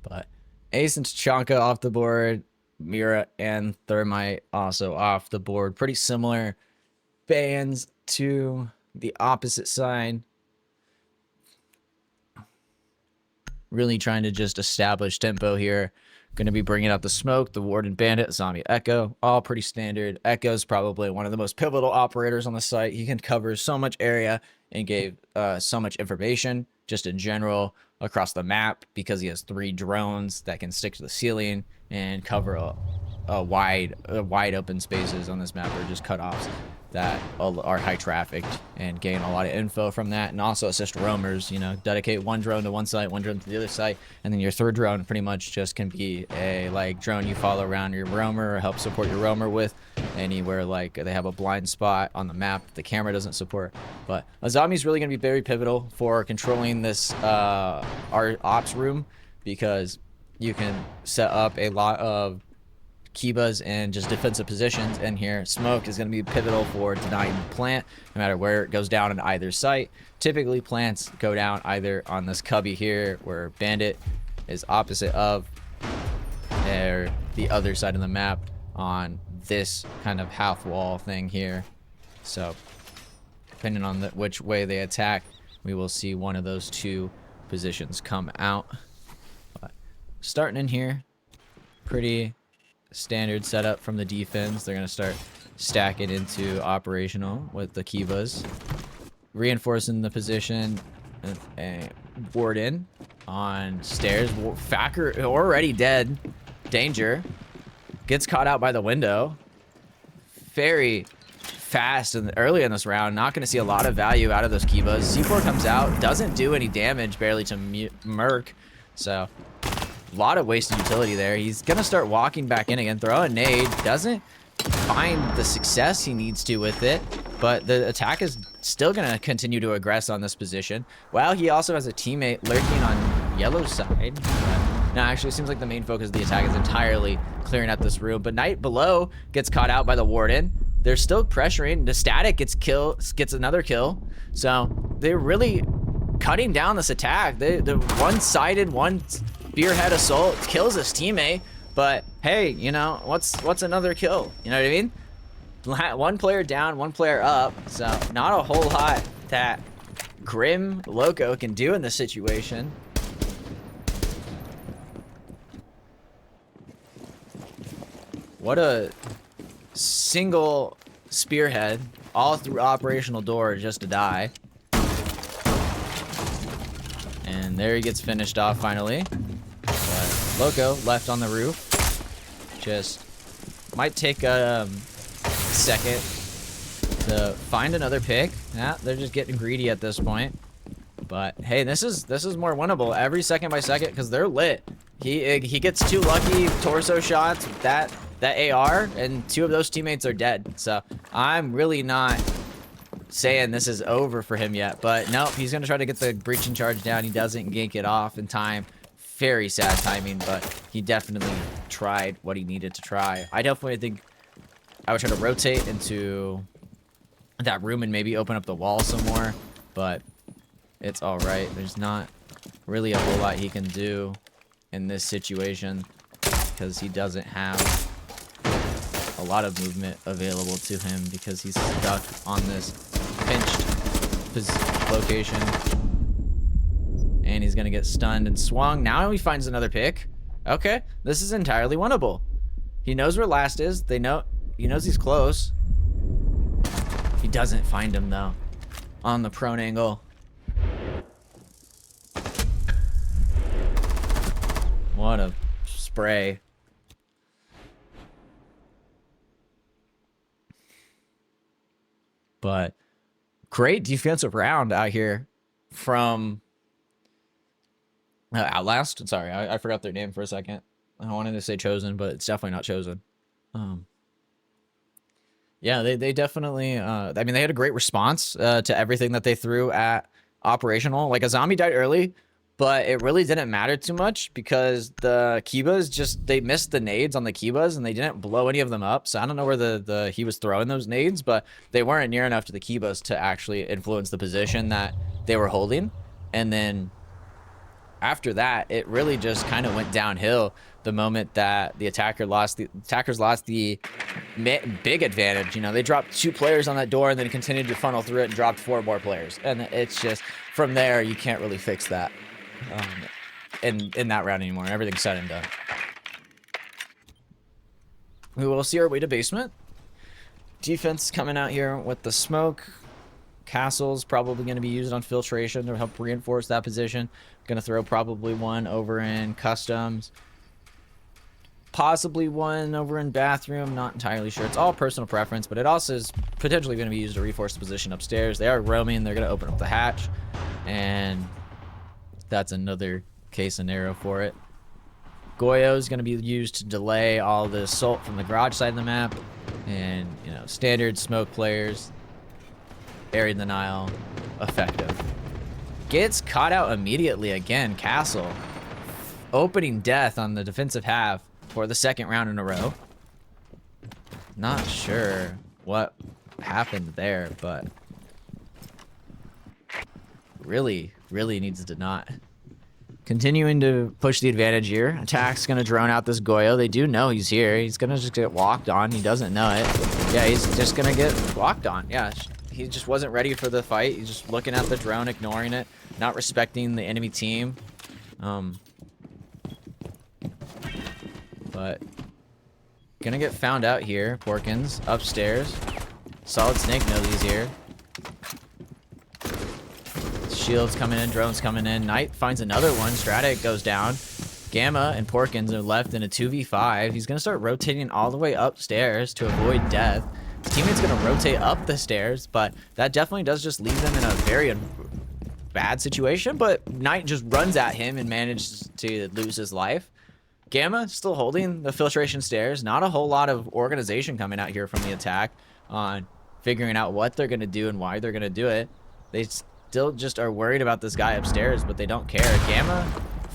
But Ace and Tachanka off the board. Mira and Thermite also off the board. Pretty similar bands to the opposite side. Really trying to just establish tempo here. Going to be bringing out the Smoke, the Warden Bandit, Zombie Echo. All pretty standard. Echo's probably one of the most pivotal operators on the site. He can cover so much area and gave so much information just in general across the map because he has 3 drones that can stick to the ceiling and cover a wide open spaces on this map, or just cutoffs that are high trafficked, and gain a lot of info from that, and also assist roamers. You know, dedicate one drone to one site, one drone to the other site, and then your third drone pretty much just can be a like drone you follow around your roamer or help support your roamer with anywhere like they have a blind spot on the map the camera doesn't support. But a zombie's really going to be very pivotal for controlling this our ops room, because you can set up a lot of Kibas and just defensive positions in here. Smoke is going to be pivotal for denying plant, no matter where it goes down in either site. Typically, plants go down either on this cubby here, where Bandit is opposite of, or the other side of the map on this kind of half wall thing here. So, depending on which way they attack, we will see one of those two positions come out. But starting in here, pretty standard setup from the defense. They're going to start stacking into operational with the Kivas. Reinforcing the position. Warden on stairs. Facker already dead. Danger. Gets caught out by the window. Very fast and early in this round. Not going to see a lot of value out of those Kivas. C4 comes out. Doesn't do any damage barely to Merc. So a lot of wasted utility there. He's going to start walking back in again. Throw a nade. Doesn't find the success he needs to with it. But the attack is still going to continue to aggress on this position. While he also has a teammate lurking on yellow side. No, actually, it seems like the main focus of the attack is entirely clearing out this room. But Knight below gets caught out by the Warden. They're still pressuring. The Static gets another kill. So they're really cutting down this attack. The one-sided, one spearhead assault kills his teammate. But hey, you know, what's another kill? You know what I mean? One player down, one player up. So not a whole lot that Grim Loco can do in this situation. What a single spearhead all through operational door just to die. And there he gets finished off finally. But Loco left on the roof. Just might take a second to find another pick. Yeah, they're just getting greedy at this point. But hey, this is more winnable every second by second because they're lit. He gets two lucky torso shots with that AR, and two of those teammates are dead. So I'm really not saying this is over for him yet. But nope, he's going to try to get the breaching charge down. He doesn't gank it off in time. Very sad timing, but he definitely tried what he needed to try. I definitely think I would try to rotate into that room and maybe open up the wall some more. But it's all right. There's not really a whole lot he can do in this situation because he doesn't have a lot of movement available to him because he's stuck on this pinched location. And he's going to get stunned and swung. Now he finds another pick. Okay, this is entirely winnable. He knows where last is. He knows he's close. He doesn't find him though. On the prone angle. What a spray. But great defensive round out here from Outlast. Sorry, I forgot their name for a second. I wanted to say Chosen, but it's definitely not Chosen. Yeah, they definitely, I mean, they had a great response to everything that they threw at operational. Like, a zombie died early, but it really didn't matter too much because the Kibas they missed the nades on the Kibas and they didn't blow any of them up. So I don't know where he was throwing those nades, but they weren't near enough to the Kibas to actually influence the position that they were holding. And then after that, it really just kind of went downhill the moment that the attackers lost the big advantage. You know, they dropped 2 players on that door and then continued to funnel through it and dropped 4 more players. And it's just, from there, you can't really fix that in that round anymore. Everything's said and done. We will see our way to basement. Defense coming out here with the smoke. Castle's probably going to be used on filtration to help reinforce that position. Going to throw probably one over in customs. Possibly one over in bathroom. Not entirely sure. It's all personal preference, but it also is potentially going to be used to reinforce the position upstairs. They are roaming. They're going to open up the hatch. And that's another case scenario for it. Goyo is going to be used to delay all the assault from the garage side of the map. And, you know, standard smoke players. Area denial. Effective. Gets caught out immediately again. Castle. Opening death on the defensive half for the 2nd round in a row. Not sure what happened there, but really needs to not. Continuing to push the advantage here. Attack's gonna drone out this Goyo. They do know he's here. He's gonna just get walked on. He doesn't know it. Yeah, he's just gonna get walked on. Yeah, he just wasn't ready for the fight. He's just looking at the drone, ignoring it, not respecting the enemy team. But gonna get found out here. Porkins upstairs. Solid Snake knows he's here. Shields coming in, drones coming in. Knight finds another one. Stratic goes down. Gamma and Porkins are left in a 2v5. He's gonna start rotating all the way upstairs to avoid death. His teammate's gonna rotate up the stairs, but that definitely does just leave them in a very bad situation. But Knight just runs at him and manages to lose his life. Gamma still holding the filtration stairs. Not a whole lot of organization coming out here from the attack on figuring out what they're gonna do and why they're gonna do it. They still just are worried about this guy upstairs, but they don't care. Gamma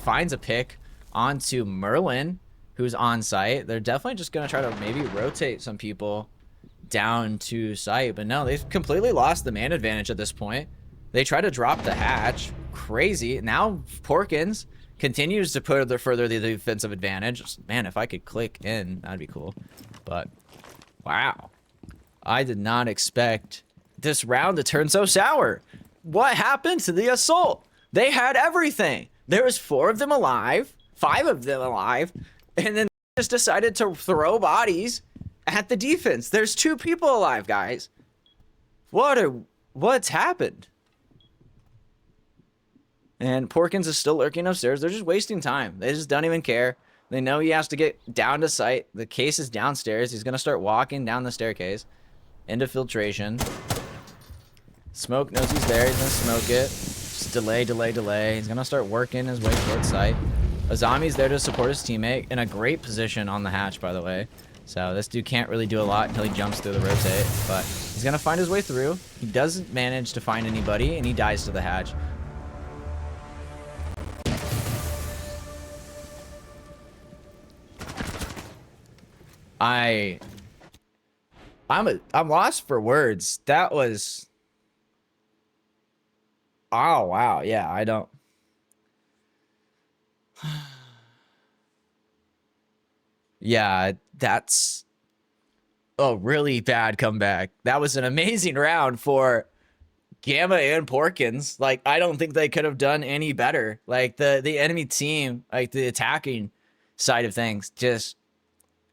finds a pick onto Merlin, who's on site. They're definitely just gonna try to maybe rotate some people down to site, but no, they've completely lost the man advantage at this point. They try to drop the hatch. Crazy. Now Porkins continues to further the defensive advantage. Man, if I could click in, that'd be cool. But wow, I did not expect this round to turn so sour. What happened to the assault? They had everything. There was 4 of them alive, 5 of them alive, and then they just decided to throw bodies at the defense. There's 2 people alive, guys. What's happened? And Porkins is still lurking upstairs. They're just wasting time. They just don't even care. They know he has to get down to site. The case is downstairs. He's gonna start walking down the staircase into filtration. Smoke knows he's there. He's gonna smoke it. Just delay. He's gonna start working his way towards site. Azami's there to support his teammate in a great position on the hatch, by the way. So this dude can't really do a lot until he jumps through the rotate, but he's gonna find his way through. He doesn't manage to find anybody, and he dies to the hatch. I'm lost for words. That was... Oh, wow. Yeah, I don't... Yeah, that's a really bad comeback. That was an amazing round for Gamma and Porkins. Like, I don't think they could have done any better. Like, the enemy team, like, the attacking side of things, just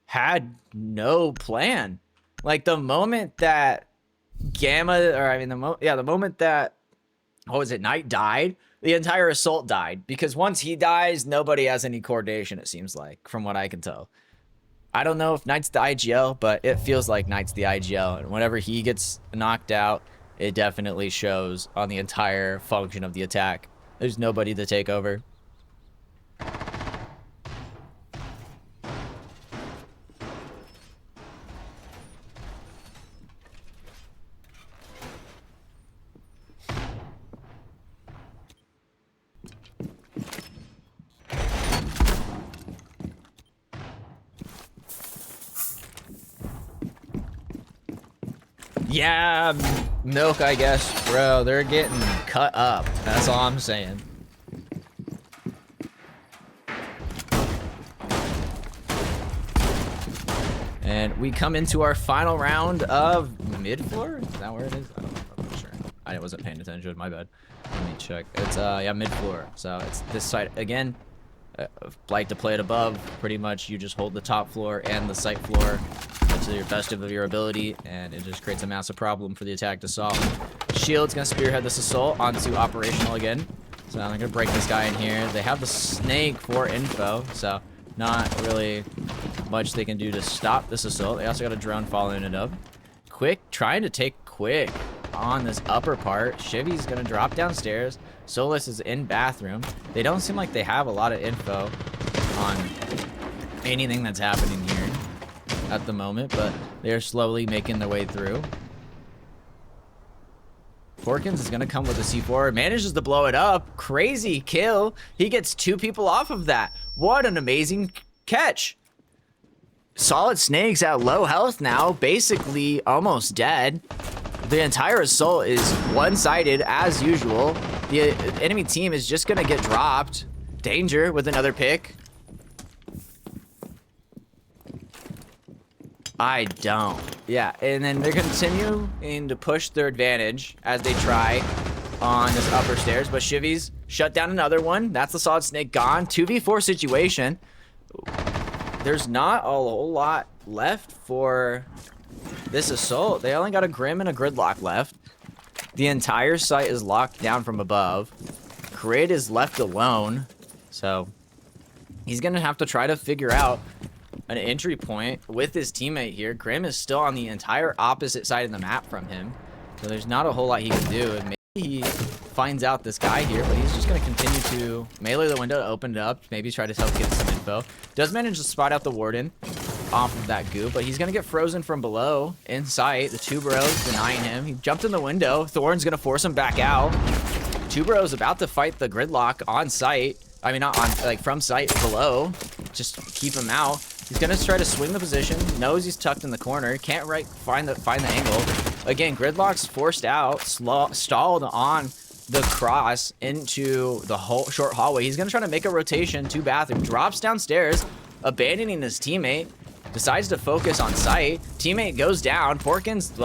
had no plan. Like, the moment that Gamma, or I mean, the moment that, what was it, Knight died, the entire assault died. Because once he dies, nobody has any coordination, it seems like, from what I can tell. I don't know if Knight's the IGL, but it feels like Knight's the IGL. And whenever he gets knocked out, it definitely shows on the entire function of the attack. There's nobody to take over. Yeah, milk, I guess, bro. They're getting cut up. That's all I'm saying. And we come into our final round of mid-floor? Is that where it is? I don't know. I'm not sure. I wasn't paying attention. My bad. Let me check. It's, yeah, mid-floor. So it's this side. Again, like to play it above. Pretty much you just hold the top floor and the site floor to your best of your ability, and it just creates a massive problem for the attack to solve. Shield's gonna spearhead this assault onto operational again. So I'm gonna break this guy in here. They have the snake for info, so not really much they can do to stop this assault. They also got a drone following it up. Quick, trying to take Quick on this upper part. Shivy's gonna drop downstairs. Solus is in bathroom. They don't seem like they have a lot of info on anything that's happening here at the moment, but they're slowly making their way through. Porkins is gonna come with a C4, manages to blow it up. Crazy kill. He gets 2 people off of that. What an amazing catch. Solid Snake's at low health now, basically almost dead. The entire assault is one-sided as usual. The enemy team is just gonna get dropped. Danger with another pick. I don't. Yeah, and then they're continuing to push their advantage as they try on this upper stairs, but Chivy's shut down another one. That's the Solid Snake gone. 2v4 situation. There's not a whole lot left for this assault. They only got a Grim and a Gridlock left. The entire site is locked down from above. Crid is left alone, so he's gonna have to try to figure out an entry point with his teammate here. Grim is still on the entire opposite side of the map from him, so there's not a whole lot he can do. And maybe he finds out this guy here, but he's just going to continue to melee the window, open it up, maybe try to help get some info. Does manage to spot out the warden off of that goo, but he's going to get frozen from below in sight. The two bros denying him. He jumped in the window. Thorn's going to force him back out. Two bros about to fight the Gridlock on sight. I mean, not on, like, from sight below. Just keep him out. He's gonna try to swing the position. Knows he's tucked in the corner. Can't find the angle. Again, Gridlock's forced out. Stalled on the cross into the short hallway. He's gonna try to make a rotation to bathroom. Drops downstairs, abandoning his teammate. Decides to focus on sight. Teammate goes down. Porkins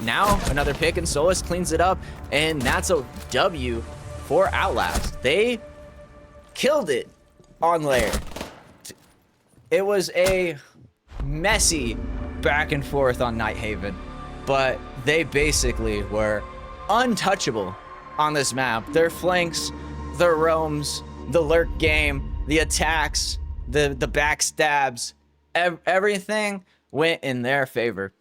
now another pick, and Solus cleans it up, and that's a W for Outlast. They killed it on Lair. It was a messy back and forth on Night Haven, but they basically were untouchable on this map. Their flanks, their roams, the lurk game, the attacks, the backstabs, everything went in their favor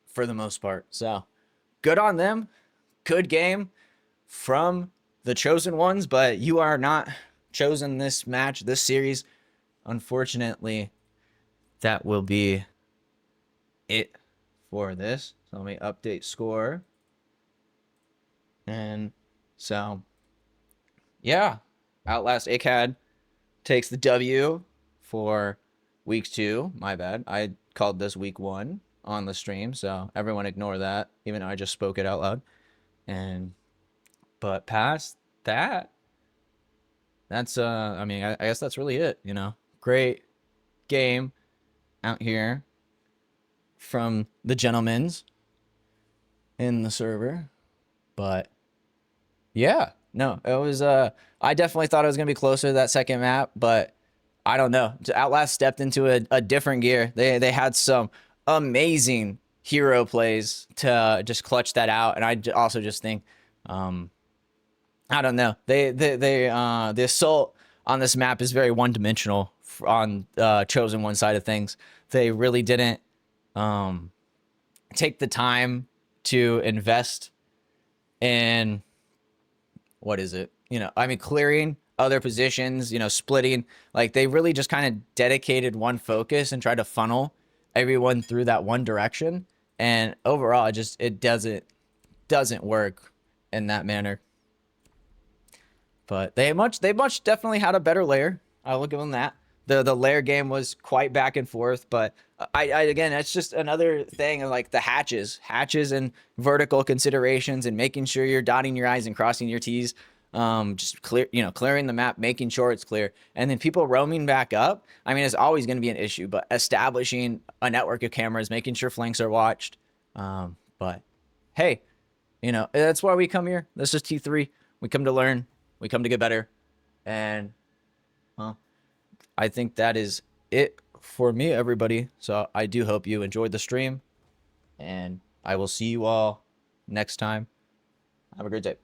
for the most part. So good on them. Good game from the chosen ones, but you are not chosen this match, this series. Unfortunately, that will be it for this. So let me update score. And so, yeah, Outlast ACAD takes the W for week 2. My bad. I called this week 1 on the stream, so everyone ignore that, even though I just spoke it out loud. But past that, that's I mean, I guess that's really it, you know. Great game out here from the gentlemen's in the server. But yeah, no, it was I definitely thought it was gonna be closer to that second map, but I don't know. Outlast stepped into a different gear. They had some amazing hero plays to just clutch that out, and I also just think I don't know. The assault on this map is very one-dimensional on chosen one side of things. They really didn't take the time to invest in what is it? You know, I mean, clearing other positions, you know, splitting. Like, they really just kind of dedicated one focus and tried to funnel everyone through that one direction. And overall, it doesn't work in that manner. But they much definitely had a better layer. I will give them that. The layer game was quite back and forth, but I again, that's just another thing of like the hatches and vertical considerations and making sure you're dotting your I's and crossing your T's. Just clearing the map, making sure it's clear, and then people roaming back up. I mean, it's always going to be an issue, but establishing a network of cameras, making sure flanks are watched. But hey, you know, that's why we come here. This is T3. We come to learn. We come to get better. And well, I think that is it for me, everybody. So I do hope you enjoyed the stream, and I will see you all next time. Have a great day.